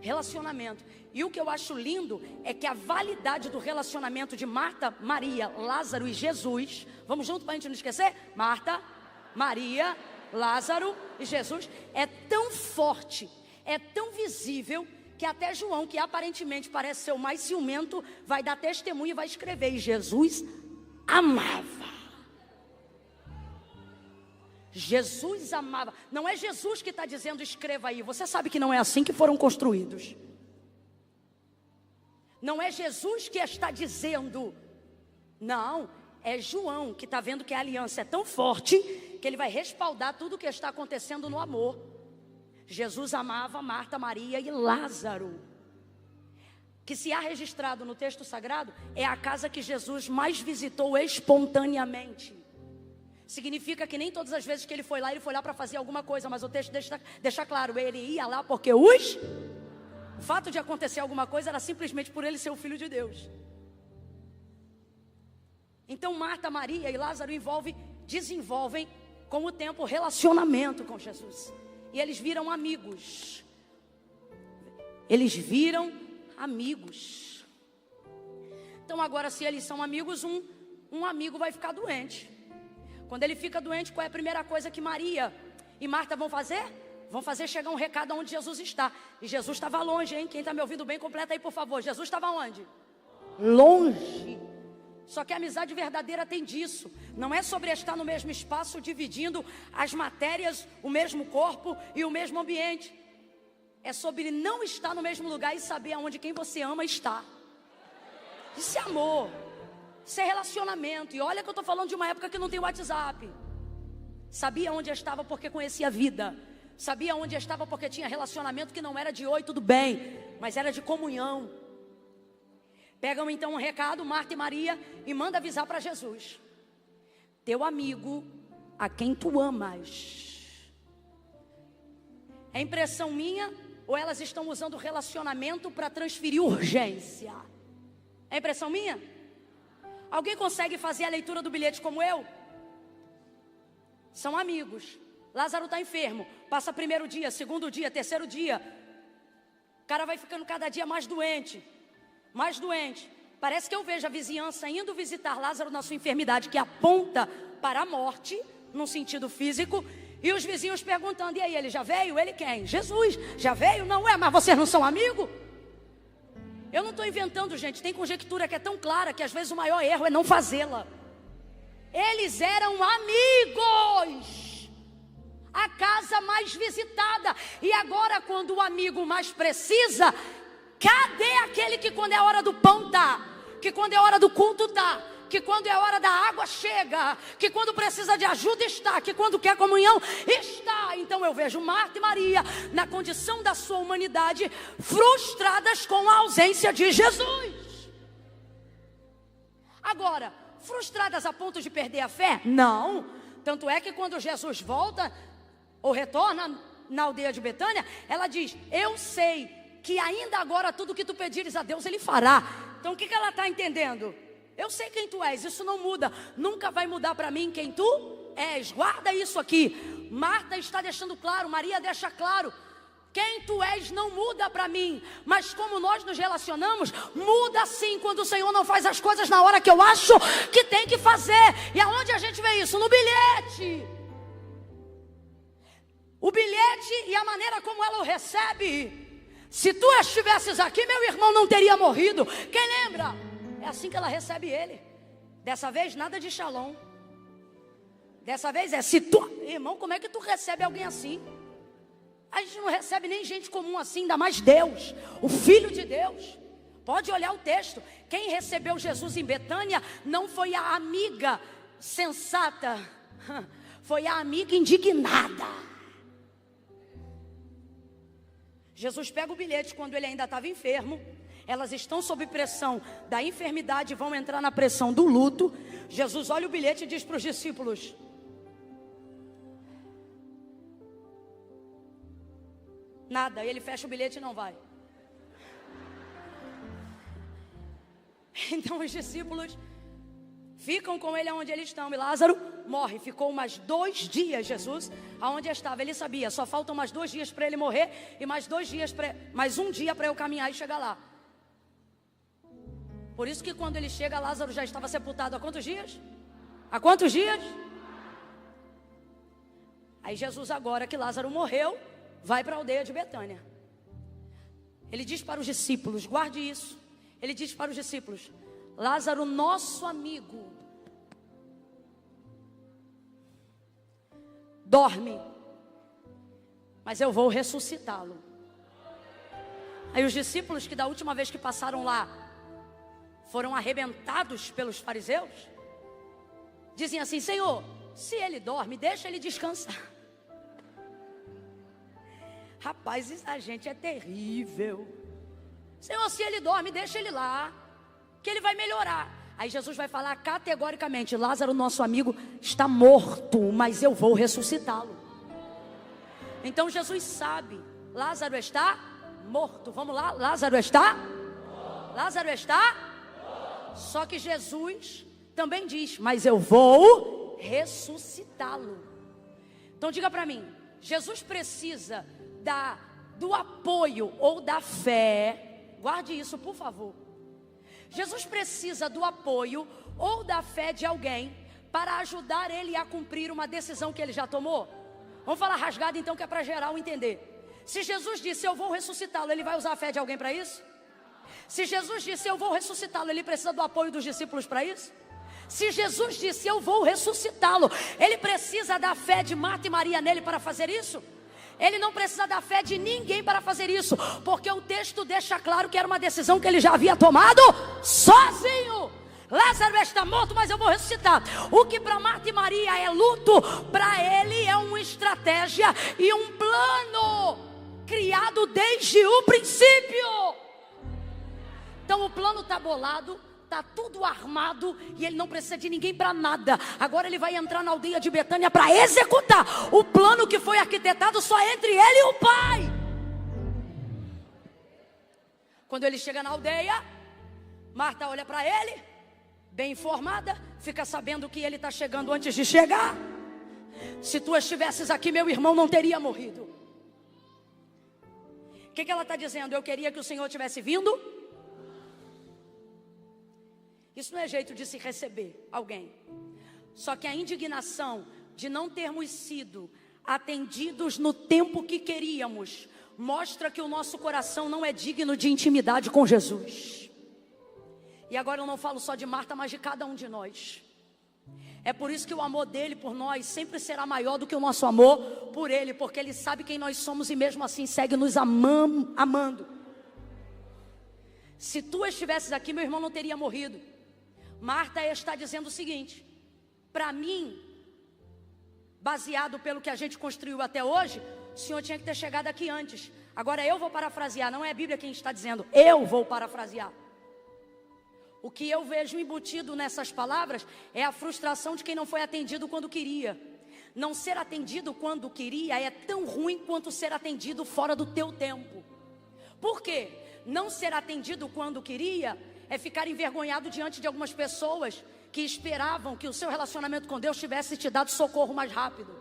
Relacionamento. E o que eu acho lindo é que a validade do relacionamento de Marta, Maria, Lázaro e Jesus. Vamos junto para a gente não esquecer? Marta, Maria, Lázaro e Jesus. É tão forte, é tão visível, que até João, que aparentemente parece ser o mais ciumento, vai dar testemunho e vai escrever. E Jesus amava. Jesus amava. Não é Jesus que está dizendo escreva aí. Você sabe que não é assim que foram construídos. Não é Jesus que está dizendo. Não, é João que está vendo que a aliança é tão forte que ele vai respaldar tudo o que está acontecendo no amor. Jesus amava Marta, Maria e Lázaro. Que se há registrado no texto sagrado, é a casa que Jesus mais visitou espontaneamente. Significa que nem todas as vezes que ele foi lá para fazer alguma coisa, mas o texto deixa claro, ele ia lá porque o fato de acontecer alguma coisa era simplesmente por ele ser o Filho de Deus. Então Marta, Maria e Lázaro desenvolvem com o tempo relacionamento com Jesus. E eles viram amigos. Eles viram amigos. Então agora, se eles são amigos, um amigo vai ficar doente. Quando ele fica doente, qual é a primeira coisa que Maria e Marta vão fazer? Vão fazer chegar um recado onde Jesus está. E Jesus estava longe, hein? Quem está me ouvindo bem, completa aí, por favor. Jesus estava onde? Longe. Só que a amizade verdadeira tem disso. Não é sobre estar no mesmo espaço, dividindo as matérias, o mesmo corpo e o mesmo ambiente. É sobre não estar no mesmo lugar e saber aonde quem você ama está. Isso é amor. Isso é relacionamento. E olha que eu estou falando de uma época que não tem WhatsApp. Sabia onde eu estava porque conhecia a vida. Sabia onde eu estava porque tinha relacionamento que não era de oi, tudo bem, mas era de comunhão. Pegam então um recado, Marta e Maria, e manda avisar para Jesus: teu amigo a quem tu amas. É impressão minha ou elas estão usando o relacionamento para transferir urgência? É impressão minha? Alguém consegue fazer a leitura do bilhete como eu? São amigos. Lázaro está enfermo. Passa primeiro dia, segundo dia, terceiro dia. O cara vai ficando cada dia mais doente. Mais doente. Parece que eu vejo a vizinhança indo visitar Lázaro na sua enfermidade, que aponta para a morte, num sentido físico. E os vizinhos perguntando: e aí, ele já veio? Ele quem? Jesus. Já veio? Não é, mas vocês não são amigos? Eu não estou inventando, gente. Tem conjectura que é tão clara que às vezes o maior erro é não fazê-la. Eles eram amigos. A casa mais visitada. E agora, quando o amigo mais precisa, cadê aquele que quando é hora do pão tá? Que quando é hora do culto tá? Que quando é hora da água chega? Que quando precisa de ajuda está? Que quando quer comunhão está? Então eu vejo Marta e Maria na condição da sua humanidade, frustradas com a ausência de Jesus. Agora, frustradas a ponto de perder a fé? Não. Tanto é que quando Jesus volta ou retorna na aldeia de Betânia, ela diz: eu sei que ainda agora tudo que tu pedires a Deus Ele fará. Então o que ela está entendendo? Eu sei quem tu és, isso não muda. Nunca vai mudar para mim quem tu és. Guarda isso aqui. Marta está deixando claro, Maria deixa claro. Quem tu és não muda para mim. Mas como nós nos relacionamos, muda sim quando o Senhor não faz as coisas na hora que eu acho que tem que fazer. E aonde a gente vê isso? No bilhete. O bilhete e a maneira como ela o recebe. Se tu estivesses aqui, meu irmão não teria morrido. Quem lembra? É assim que ela recebe ele. Dessa vez nada de shalom. Dessa vez é se tu... Irmão, como é que tu recebe alguém assim? A gente não recebe nem gente comum assim, ainda mais Deus, o Filho de Deus. Pode olhar o texto. Quem recebeu Jesus em Betânia não foi a amiga sensata foi a amiga indignada. Jesus pega o bilhete quando ele ainda estava enfermo. Elas estão sob pressão da enfermidade, vão entrar na pressão do luto. Jesus olha o bilhete e diz para os discípulos: nada. Ele fecha o bilhete e não vai. Então os discípulos ficam com ele onde eles estão. E Lázaro morre. Ficou mais 2 dias Jesus aonde estava. Ele sabia, só faltam mais 2 dias para ele morrer. E mais 1 dia para eu caminhar e chegar lá. Por isso que quando ele chega, Lázaro já estava sepultado há quantos dias? Há quantos dias? Aí Jesus, agora que Lázaro morreu, vai para a aldeia de Betânia. Ele diz para os discípulos, guarde isso. Ele diz para os discípulos: Lázaro, nosso amigo, dorme, mas eu vou ressuscitá-lo. Aí os discípulos, que da última vez que passaram lá foram arrebentados pelos fariseus, dizem assim: Senhor, se ele dorme, deixa ele descansar. Rapaz, a gente é terrível. Senhor, se ele dorme, deixa ele lá, que ele vai melhorar. Aí Jesus vai falar categoricamente: Lázaro, nosso amigo, está morto, mas eu vou ressuscitá-lo. Então Jesus sabe, Lázaro está morto. Vamos lá, Lázaro está? Lázaro está? Só que Jesus também diz: mas eu vou ressuscitá-lo. Então diga para mim, Jesus precisa do apoio ou da fé. Guarde isso, por favor. Jesus precisa do apoio ou da fé de alguém para ajudar ele a cumprir uma decisão que ele já tomou. Vamos falar rasgado então, que é para geral entender. Se Jesus disse eu vou ressuscitá-lo, ele vai usar a fé de alguém para isso? Se Jesus disse eu vou ressuscitá-lo, ele precisa do apoio dos discípulos para isso? Se Jesus disse eu vou ressuscitá-lo, ele precisa da fé de Marta e Maria nele para fazer isso? Ele não precisa da fé de ninguém para fazer isso, porque o texto deixa claro que era uma decisão que ele já havia tomado sozinho. Lázaro está morto, mas eu vou ressuscitar. O que para Marta e Maria é luto, para ele é uma estratégia e um plano criado desde o princípio. Então o plano está bolado, está tudo armado e ele não precisa de ninguém para nada. Agora ele vai entrar na aldeia de Betânia para executar o plano que foi arquitetado só entre ele e o Pai. Quando ele chega na aldeia, Marta olha para ele, bem informada, fica sabendo que ele está chegando antes de chegar. Se tu estivesses aqui, meu irmão não teria morrido. O que ela está dizendo? Eu queria que o Senhor tivesse vindo. Isso não é jeito de se receber alguém. Só que a indignação de não termos sido atendidos no tempo que queríamos mostra que o nosso coração não é digno de intimidade com Jesus. E agora eu não falo só de Marta, mas de cada um de nós. É por isso que o amor dele por nós sempre será maior do que o nosso amor por ele, porque ele sabe quem nós somos e mesmo assim segue nos amando. Se tu estivesses aqui, meu irmão não teria morrido. Marta está dizendo o seguinte: para mim, baseado pelo que a gente construiu até hoje, o Senhor tinha que ter chegado aqui antes. Agora eu vou parafrasear, não é a Bíblia quem está dizendo, eu vou parafrasear. O que eu vejo embutido nessas palavras é a frustração de quem não foi atendido quando queria. Não ser atendido quando queria é tão ruim quanto ser atendido fora do teu tempo. Por quê? Não ser atendido quando queria é ficar envergonhado diante de algumas pessoas que esperavam que o seu relacionamento com Deus tivesse te dado socorro mais rápido.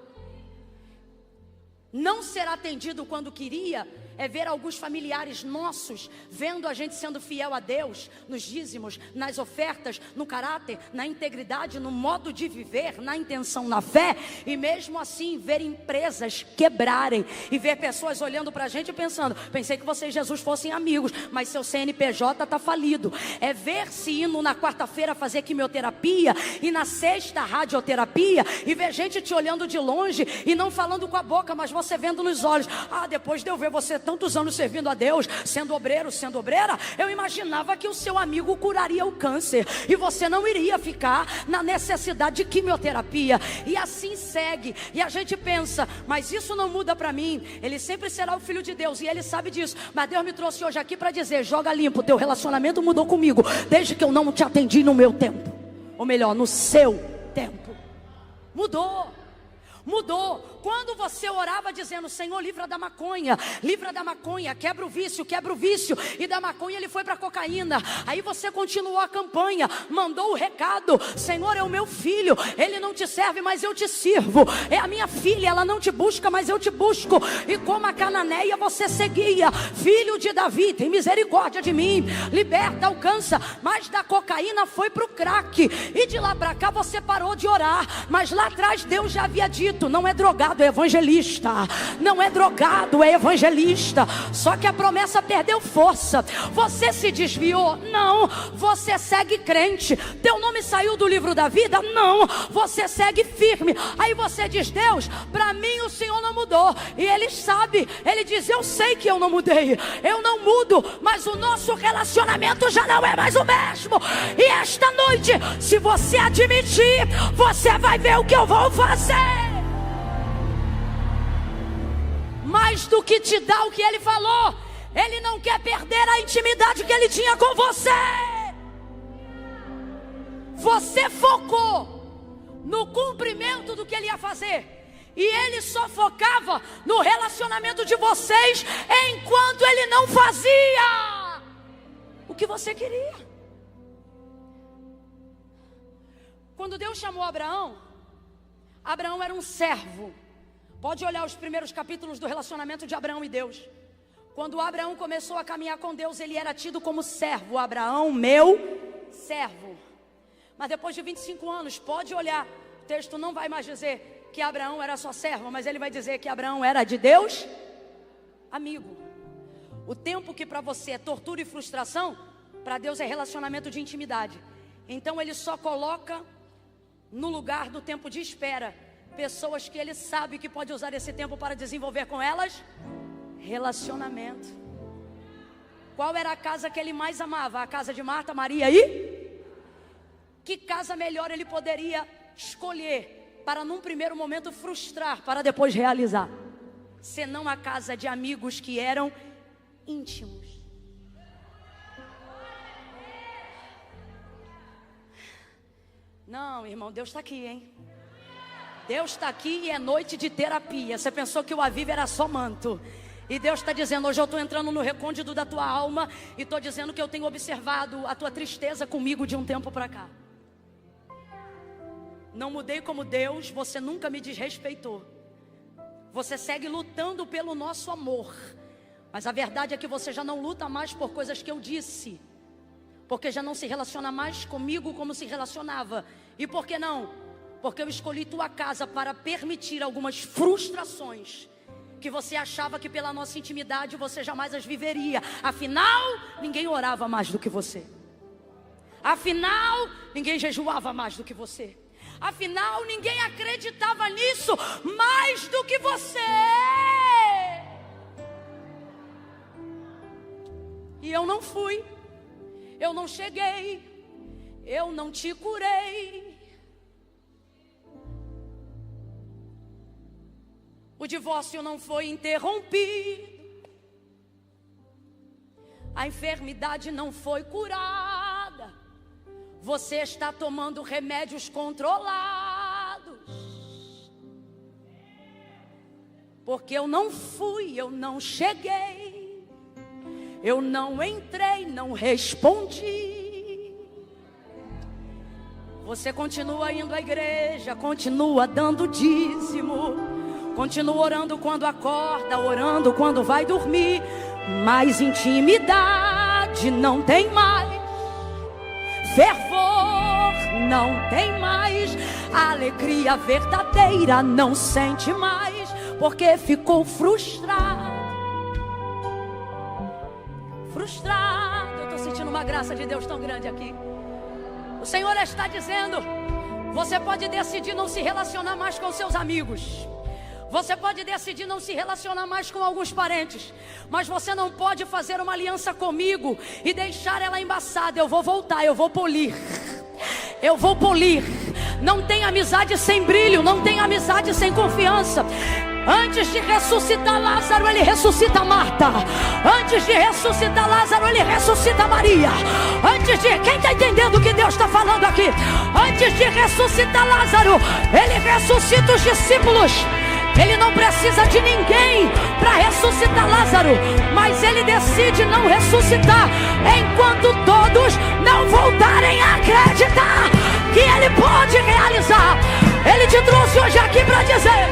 Não ser atendido quando queria é ver alguns familiares nossos vendo a gente sendo fiel a Deus, nos dízimos, nas ofertas, no caráter, na integridade, no modo de viver, na intenção, na fé, e mesmo assim ver empresas quebrarem e ver pessoas olhando pra gente e pensando: pensei que você e Jesus fossem amigos, mas seu CNPJ tá falido. É ver-se indo na quarta-feira fazer quimioterapia e na sexta radioterapia e ver gente te olhando de longe e não falando com a boca, mas você vendo nos olhos: ah, depois de eu ver você tantos anos servindo a Deus, sendo obreiro, sendo obreira, eu imaginava que o seu amigo curaria o câncer e você não iria ficar na necessidade de quimioterapia. E assim segue. E a gente pensa, mas isso não muda para mim. Ele sempre será o filho de Deus e ele sabe disso. Mas Deus me trouxe hoje aqui para dizer: joga limpo, teu relacionamento mudou comigo desde que eu não te atendi no meu tempo. Ou melhor, no seu tempo. Mudou. Quando você orava dizendo: Senhor, livra da maconha, quebra o vício, e da maconha ele foi para a cocaína. Aí você continuou a campanha, mandou o recado: Senhor, é o meu filho, ele não te serve, mas eu te sirvo. É a minha filha, ela não te busca, mas eu te busco. E como a cananeia você seguia: filho de Davi, tem misericórdia de mim, liberta, alcança. Mas da cocaína foi para o crack, e de lá para cá você parou de orar. Mas lá atrás Deus já havia dito: não é drogado, é evangelista. Não é drogado, é evangelista. Só que a promessa perdeu força. Você se desviou? Não. Você segue crente. Teu nome saiu do livro da vida? Não. Você segue firme. Aí você diz: Deus, para mim o Senhor não mudou. E Ele sabe. Ele diz: eu sei que eu não mudei, eu não mudo, mas o nosso relacionamento já não é mais o mesmo. E esta noite, se você admitir, você vai ver o que eu vou fazer. Mais do que te dar o que Ele falou, Ele não quer perder a intimidade que Ele tinha com você. Você focou no cumprimento do que Ele ia fazer, e Ele só focava no relacionamento de vocês, enquanto Ele não fazia o que você queria. Quando Deus chamou Abraão, Abraão era um servo. Pode olhar os primeiros capítulos do relacionamento de Abraão e Deus. Quando Abraão começou a caminhar com Deus, ele era tido como servo. Abraão, meu servo. Mas depois de 25 anos, pode olhar, o texto não vai mais dizer que Abraão era só servo, mas ele vai dizer que Abraão era de Deus amigo. O tempo que para você é tortura e frustração, para Deus é relacionamento de intimidade. Então Ele só coloca no lugar do tempo de espera pessoas que Ele sabe que pode usar esse tempo para desenvolver com elas relacionamento. Qual era a casa que Ele mais amava? A casa de Marta, Maria e? Que casa melhor Ele poderia escolher para num primeiro momento frustrar, para depois realizar, senão a casa de amigos que eram íntimos. Não, irmão, Deus está aqui, hein? Deus está aqui e é noite de terapia. Você pensou que o Aviva era só manto, e Deus está dizendo: hoje eu estou entrando no recôndito da tua alma, e estou dizendo que eu tenho observado a tua tristeza comigo de um tempo para cá. Não mudei como Deus, você nunca me desrespeitou. Você segue lutando pelo nosso amor, mas a verdade é que você já não luta mais por coisas que eu disse, porque já não se relaciona mais comigo como se relacionava. E por que não? Porque eu escolhi tua casa para permitir algumas frustrações que você achava que pela nossa intimidade você jamais as viveria. Afinal, ninguém orava mais do que você. Afinal, ninguém jejuava mais do que você. Afinal, ninguém acreditava nisso mais do que você. E eu não fui, eu não cheguei, eu não te curei. O divórcio não foi interrompido, a enfermidade não foi curada. Você está tomando remédios controlados. Porque eu não fui, eu não cheguei, eu não entrei, não respondi. Você continua indo à igreja, continua dando dízimo, continua orando quando acorda, orando quando vai dormir, mas intimidade não tem mais, fervor não tem mais, a alegria verdadeira não sente mais, porque ficou frustrado. Frustrado. Eu estou sentindo uma graça de Deus tão grande aqui. O Senhor está dizendo: você pode decidir não se relacionar mais com seus amigos, Você pode decidir não se relacionar mais com alguns parentes, mas você não pode fazer uma aliança comigo e deixar ela embaçada. Eu vou voltar, eu vou polir. Eu vou polir. Não tem amizade sem brilho, não tem amizade sem confiança. Antes de ressuscitar Lázaro, ele ressuscita Marta. Antes de ressuscitar Lázaro, ele ressuscita Maria. Antes de... Quem está entendendo o que Deus está falando aqui? Antes de ressuscitar Lázaro, ele ressuscita os discípulos. Ele não precisa de ninguém para ressuscitar Lázaro, mas ele decide não ressuscitar enquanto todos não voltarem a acreditar que ele pode realizar. Ele te trouxe hoje aqui para dizer: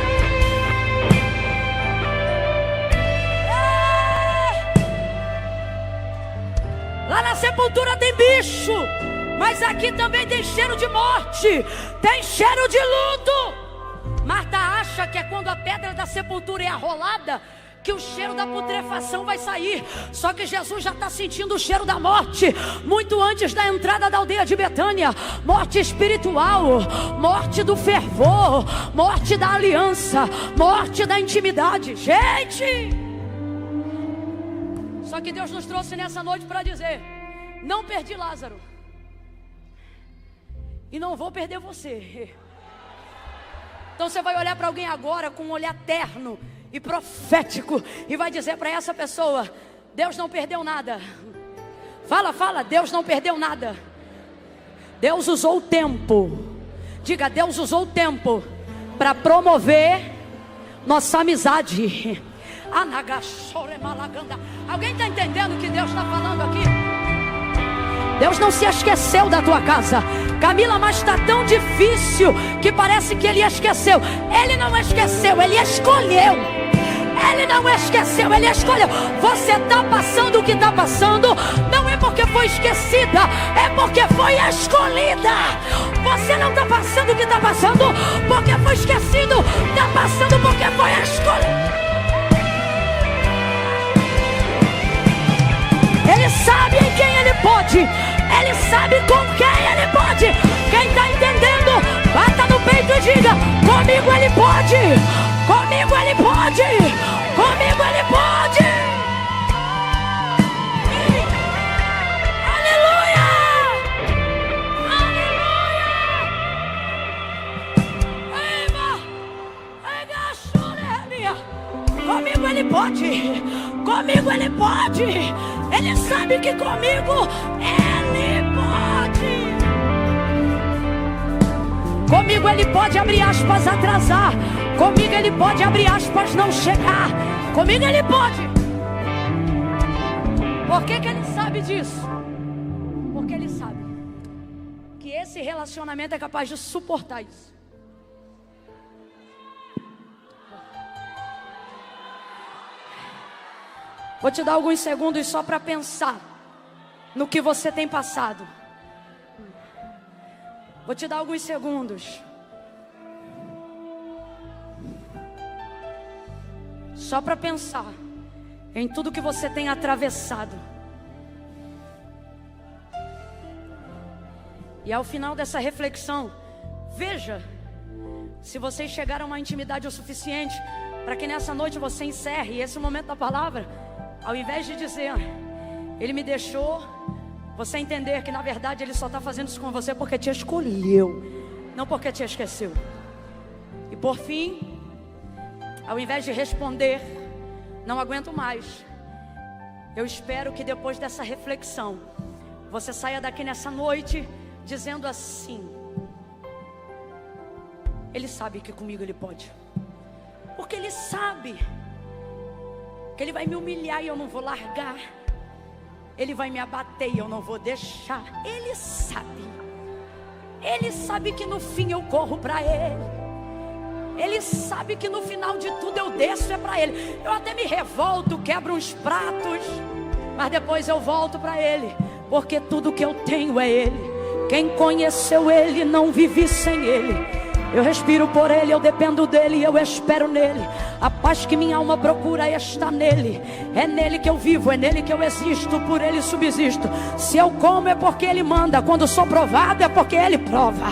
lá na sepultura tem bicho, mas aqui também tem cheiro de morte, tem cheiro de luto. Marta acha que é quando a pedra da sepultura é arrolada que o cheiro da putrefação vai sair. Só que Jesus já está sentindo o cheiro da morte muito antes da entrada da aldeia de Betânia. Morte espiritual, morte do fervor, morte da aliança, morte da intimidade. Gente! Só que Deus nos trouxe nessa noite para dizer: não perdi Lázaro e não vou perder você. Então você vai olhar para alguém agora com um olhar terno e profético e vai dizer para essa pessoa: Deus não perdeu nada. Fala, Deus não perdeu nada. Deus usou o tempo. Diga: Deus usou o tempo para promover nossa amizade. Alguém está entendendo o que Deus está falando aqui? Deus não se esqueceu da tua casa. Camila, mas está tão difícil que parece que Ele esqueceu. Ele não esqueceu, Ele escolheu. Ele não esqueceu, Ele escolheu. Você está passando o que está passando, não é porque foi esquecida, é porque foi escolhida. Você não está passando o que está passando porque foi esquecido, está passando porque foi escolhido. Ele sabe em quem Ele pode. Ele sabe com quem Ele pode. Quem está entendendo, bata no peito e diga: comigo Ele pode. Comigo Ele pode. Comigo Ele pode. Aleluia. Aleluia. Comigo Ele pode. Comigo Ele pode. Ele sabe que comigo Ele pode. Comigo Ele pode, abrir aspas, atrasar. Comigo Ele pode, abrir aspas, não chegar. Comigo Ele pode. Por que Ele sabe disso? Porque Ele sabe que esse relacionamento é capaz de suportar isso. Vou te dar alguns segundos só para pensar no que você tem passado. Vou te dar alguns segundos só para pensar em tudo que você tem atravessado. E ao final dessa reflexão, veja se vocês chegaram a uma intimidade o suficiente para que nessa noite você encerre esse momento da palavra. Ao invés de dizer: Ele me deixou, você entender que na verdade Ele só está fazendo isso com você porque te escolheu, não porque te esqueceu. E por fim, ao invés de responder: não aguento mais, eu espero que depois dessa reflexão você saia daqui nessa noite dizendo assim: Ele sabe que comigo Ele pode. Porque Ele sabe que Ele vai me humilhar e eu não vou largar. Ele vai me abater e eu não vou deixar. Ele sabe. Ele sabe que no fim eu corro para Ele. Ele sabe que no final de tudo eu desço é para Ele. Eu até me revolto, quebro uns pratos, mas depois eu volto para Ele. Porque tudo que eu tenho é Ele. Quem conheceu Ele não vive sem Ele. Eu respiro por Ele, eu dependo dEle, eu espero nele. A paz que minha alma procura está nele. É nele que eu vivo, é nele que eu existo, por Ele subsisto. Se eu como é porque Ele manda, quando sou provado é porque Ele prova.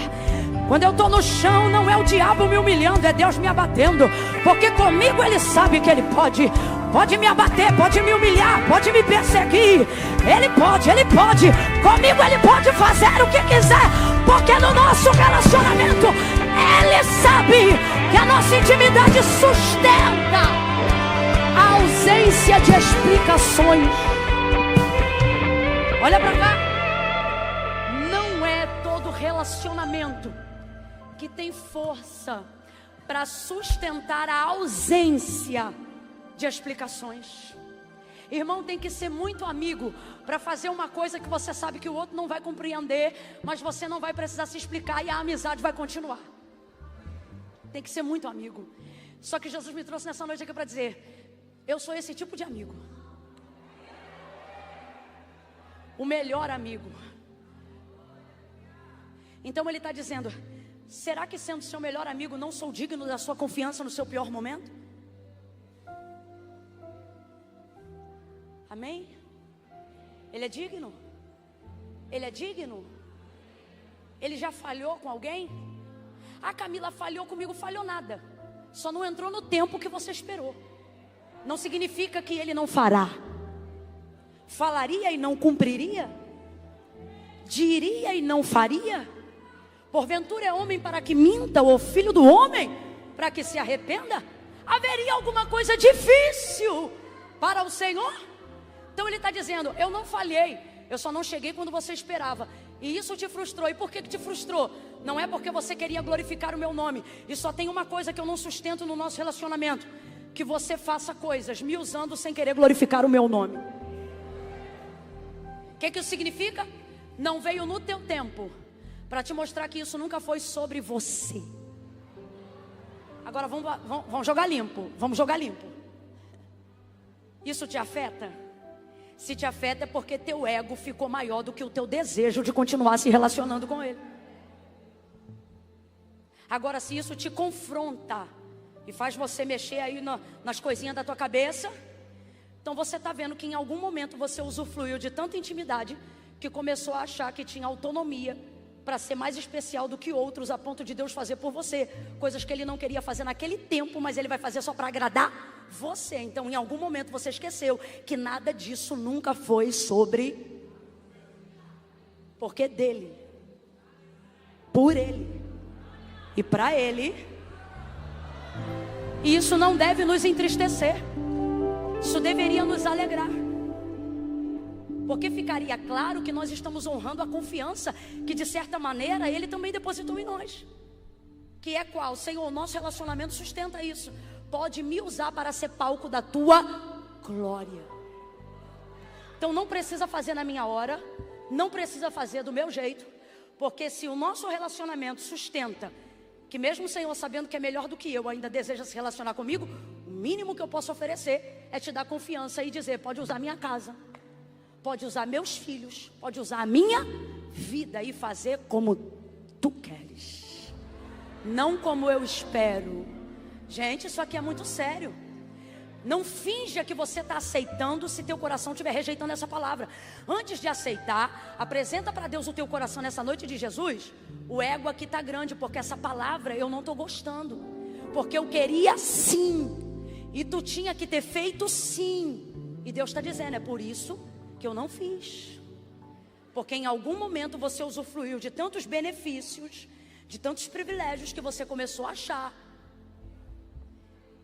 Quando eu estou no chão, não é o diabo me humilhando, é Deus me abatendo. Porque comigo Ele sabe que Ele pode. Pode me abater, pode me humilhar, pode me perseguir. Ele pode. Comigo Ele pode fazer o que quiser. Porque no nosso relacionamento, Ele sabe que a nossa intimidade sustenta a ausência de explicações. Olha pra cá. Não é todo relacionamento que tem força para sustentar a ausência de explicações. Irmão, tem que ser muito amigo para fazer uma coisa que você sabe que o outro não vai compreender, mas você não vai precisar se explicar e a amizade vai continuar. Tem que ser muito amigo. Só que Jesus me trouxe nessa noite aqui para dizer: eu sou esse tipo de amigo. O melhor amigo. Então Ele está dizendo: será que sendo seu melhor amigo não sou digno da sua confiança no seu pior momento? Amém? Ele é digno? Ele é digno? Ele já falhou com alguém? A Camila falhou comigo, falhou nada. Só não entrou no tempo que você esperou. Não significa que Ele não fará. Falaria e não cumpriria? Diria e não faria? Porventura é homem para que minta, ou filho do homem para que se arrependa? Haveria alguma coisa difícil para o Senhor? Então Ele está dizendo: eu não falhei, eu só não cheguei quando você esperava. E isso te frustrou. E por que te frustrou? Não é porque você queria glorificar o meu nome. E só tem uma coisa que eu não sustento no nosso relacionamento: que você faça coisas me usando sem querer glorificar o meu nome. O que isso significa? Não veio no teu tempo para te mostrar que isso nunca foi sobre você. Agora vamos jogar limpo. Vamos jogar limpo. Isso te afeta? Se te afeta é porque teu ego ficou maior do que o teu desejo de continuar se relacionando com Ele. Agora, se isso te confronta e faz você mexer aí nas coisinhas da tua cabeça, então você está vendo que em algum momento você usufruiu de tanta intimidade que começou a achar que tinha autonomia para ser mais especial do que outros, a ponto de Deus fazer por você coisas que Ele não queria fazer naquele tempo, mas Ele vai fazer só para agradar você. Então em algum momento você esqueceu que nada disso nunca foi sobre, porque dele, por Ele e para Ele. E isso não deve nos entristecer, isso deveria nos alegrar. Porque ficaria claro que nós estamos honrando a confiança que de certa maneira Ele também depositou em nós. Que é qual? Senhor, nosso relacionamento sustenta isso. Pode me usar para ser palco da tua glória. Então não precisa fazer na minha hora, não precisa fazer do meu jeito. Porque se o nosso relacionamento sustenta que mesmo o Senhor sabendo que é melhor do que eu ainda deseja se relacionar comigo, o mínimo que eu posso oferecer é te dar confiança e dizer: pode usar minha casa, pode usar meus filhos, pode usar a minha vida e fazer como tu queres, não como eu espero. Gente, isso aqui é muito sério. Não finja que você está aceitando se teu coração estiver rejeitando essa palavra. Antes de aceitar, apresenta para Deus o teu coração nessa noite de Jesus. O ego aqui está grande, porque essa palavra eu não estou gostando, porque eu queria sim, e tu tinha que ter feito sim. E Deus está dizendo: é por isso que eu não fiz. Porque em algum momento você usufruiu de tantos benefícios, de tantos privilégios, que você começou a achar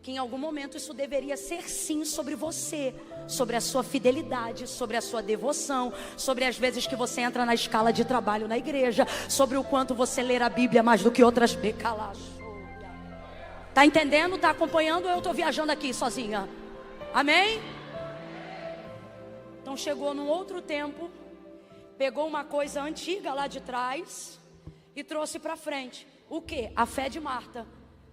que em algum momento isso deveria ser sim sobre você, sobre a sua fidelidade, sobre a sua devoção, sobre as vezes que você entra na escala de trabalho na igreja, sobre o quanto você lê a Bíblia mais do que outras. Tá entendendo? Tá acompanhando? Ou eu tô viajando aqui sozinha? Amém? Então chegou num outro tempo, pegou uma coisa antiga lá de trás e trouxe para frente. O que? A fé de Marta.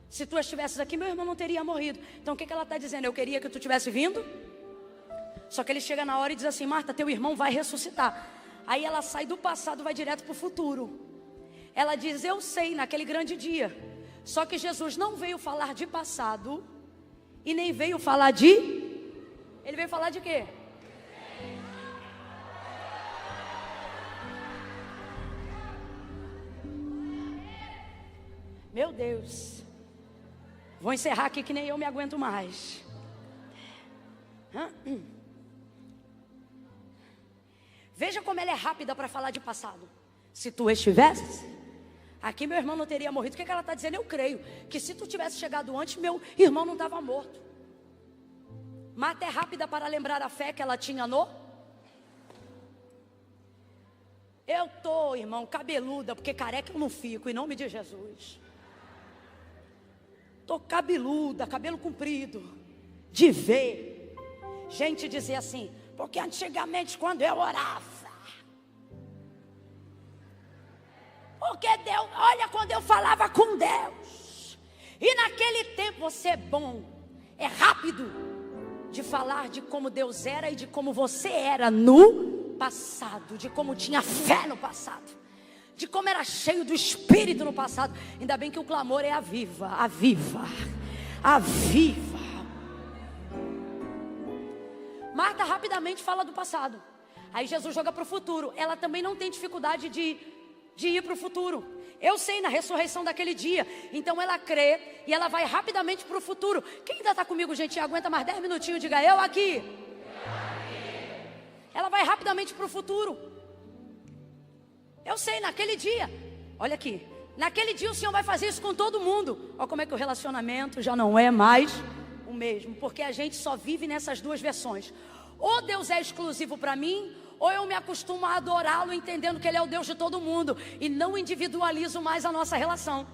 Se tu estivesses aqui, meu irmão não teria morrido. Então o que ela está dizendo? Eu queria que tu tivesse vindo. Só que ele chega na hora e diz assim: Marta, teu irmão vai ressuscitar. Aí ela sai do passado e vai direto para o futuro. Ela diz: eu sei, naquele grande dia. Só que Jesus não veio falar de passado e nem veio falar de... Ele veio falar de quê? Meu Deus. Vou encerrar aqui que nem eu me aguento mais. Veja como ela é rápida para falar de passado. Se tu estivesses aqui, meu irmão não teria morrido. O que ela está dizendo? Eu creio que se tu tivesse chegado antes, meu irmão não estava morto. Marta é rápida para lembrar a fé que ela tinha no... Eu tô, irmão, cabeluda, porque careca eu não fico, em nome de Jesus. Tô cabeluda, cabelo comprido, de ver gente dizer assim, porque antigamente quando eu orava, porque Deus, olha quando eu falava com Deus, e naquele tempo você é bom, é rápido de falar de como Deus era e de como você era no passado, de como tinha fé no passado, de como era cheio do Espírito no passado. Ainda bem que o clamor é aviva, aviva, aviva. Marta rapidamente fala do passado. Aí Jesus joga para o futuro. Ela também não tem dificuldade de ir para o futuro. Eu sei na ressurreição daquele dia. Então ela crê e ela vai rapidamente para o futuro. Quem ainda está comigo, gente? Aguenta mais 10 minutinhos, diga eu aqui. Ela vai rapidamente para o futuro. Eu sei, naquele dia, olha aqui, naquele dia o Senhor vai fazer isso com todo mundo. Olha como é que o relacionamento já não é mais o mesmo, porque a gente só vive nessas duas versões. Ou Deus é exclusivo para mim, ou eu me acostumo a adorá-lo entendendo que Ele é o Deus de todo mundo e não individualizo mais a nossa relação.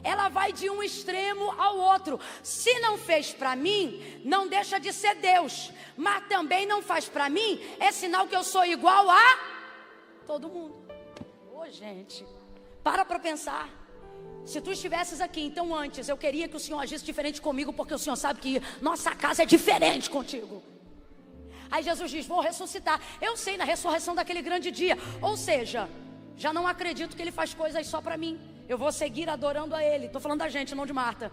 Ela vai de um extremo ao outro. Se não fez para mim, não deixa de ser Deus, mas também não faz para mim, é sinal que eu sou igual a todo mundo. Gente, para pensar. Se tu estivesses aqui, então antes eu queria que o Senhor agisse diferente comigo, porque o Senhor sabe que nossa casa é diferente contigo. Aí Jesus diz, vou ressuscitar. Eu sei, na ressurreição daquele grande dia. Ou seja, já não acredito que Ele faz coisas só para mim. Eu vou seguir adorando a Ele. Estou falando da gente, não de Marta.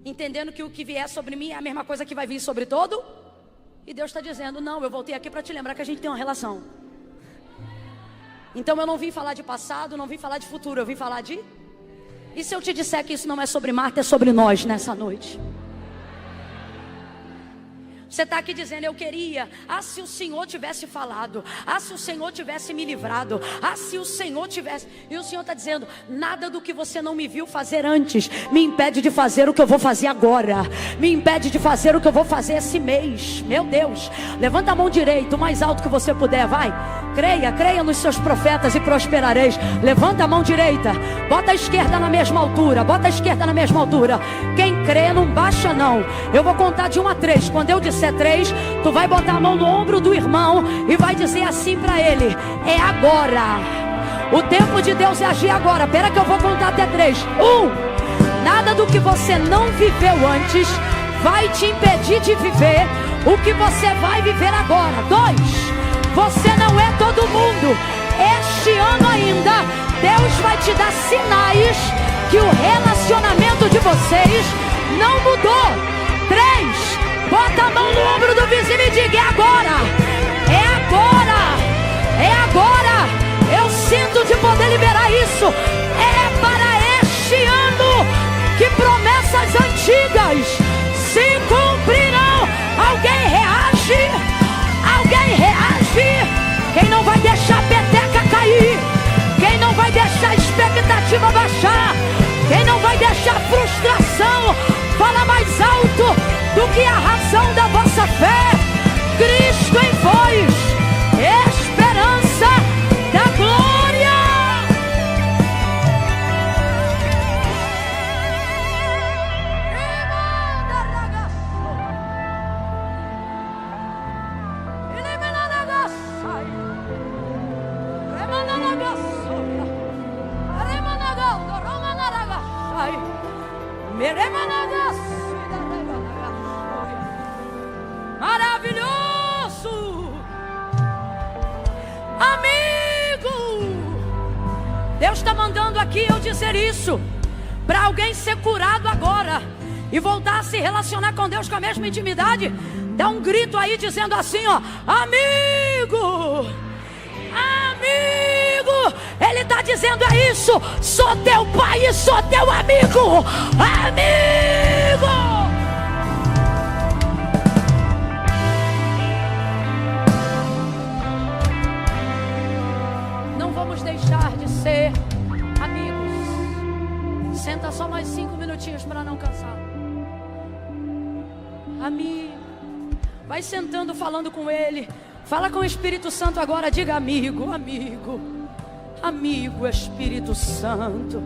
Entendendo que o que vier sobre mim é a mesma coisa que vai vir sobre todo. E Deus está dizendo, não, eu voltei aqui para te lembrar que a gente tem uma relação. Então eu não vim falar de passado, não vim falar de futuro, eu vim falar de... E se eu te disser que isso não é sobre Marta, é sobre nós nessa noite? Você está aqui dizendo, eu queria, se o Senhor tivesse falado, se o Senhor tivesse me livrado, se o Senhor tivesse... E o Senhor está dizendo, nada do que você não me viu fazer antes me impede de fazer o que eu vou fazer agora, me impede de fazer o que eu vou fazer esse mês. Meu Deus, levanta a mão direita, o mais alto que você puder, vai. Creia nos seus profetas e prosperareis. Levanta a mão direita, bota a esquerda na mesma altura, bota a esquerda na mesma altura. Quem crê não baixa não. Eu vou contar de 1 a 3, quando eu disser 3, tu vai botar a mão no ombro do irmão e vai dizer assim para ele, é agora, o tempo de Deus é agir agora. Espera que eu vou contar até 3. 1, nada do que você não viveu antes vai te impedir de viver o que você vai viver agora. 2, você não é todo mundo. Este ano ainda Deus vai te dar sinais que o relacionamento de vocês não mudou. 3, bota a mão no ombro do vizinho e diga, é agora, é agora, é agora. Eu sinto de poder liberar isso. É para este ano que promessas antigas se cumprirão. Alguém reage, alguém reage. Quem não vai deixar a peteca cair, quem não vai deixar a expectativa baixar, quem não vai deixar a frustração falar mais alto do que a razão da vossa fé. Cristo em vós, esperança da glória. Maravilhoso amigo, Deus está mandando aqui eu dizer isso para alguém ser curado agora e voltar a se relacionar com Deus com a mesma intimidade. Dá um grito aí dizendo assim, ó, amigo, amigo. Ele está dizendo é isso: sou teu pai e sou teu amigo. Amigo! Não vamos deixar de ser amigos. Senta só mais 5 minutinhos para não cansar. Amigo. Vai sentando, falando com Ele. Fala com o Espírito Santo agora. Diga amigo, amigo. Amigo Espírito Santo.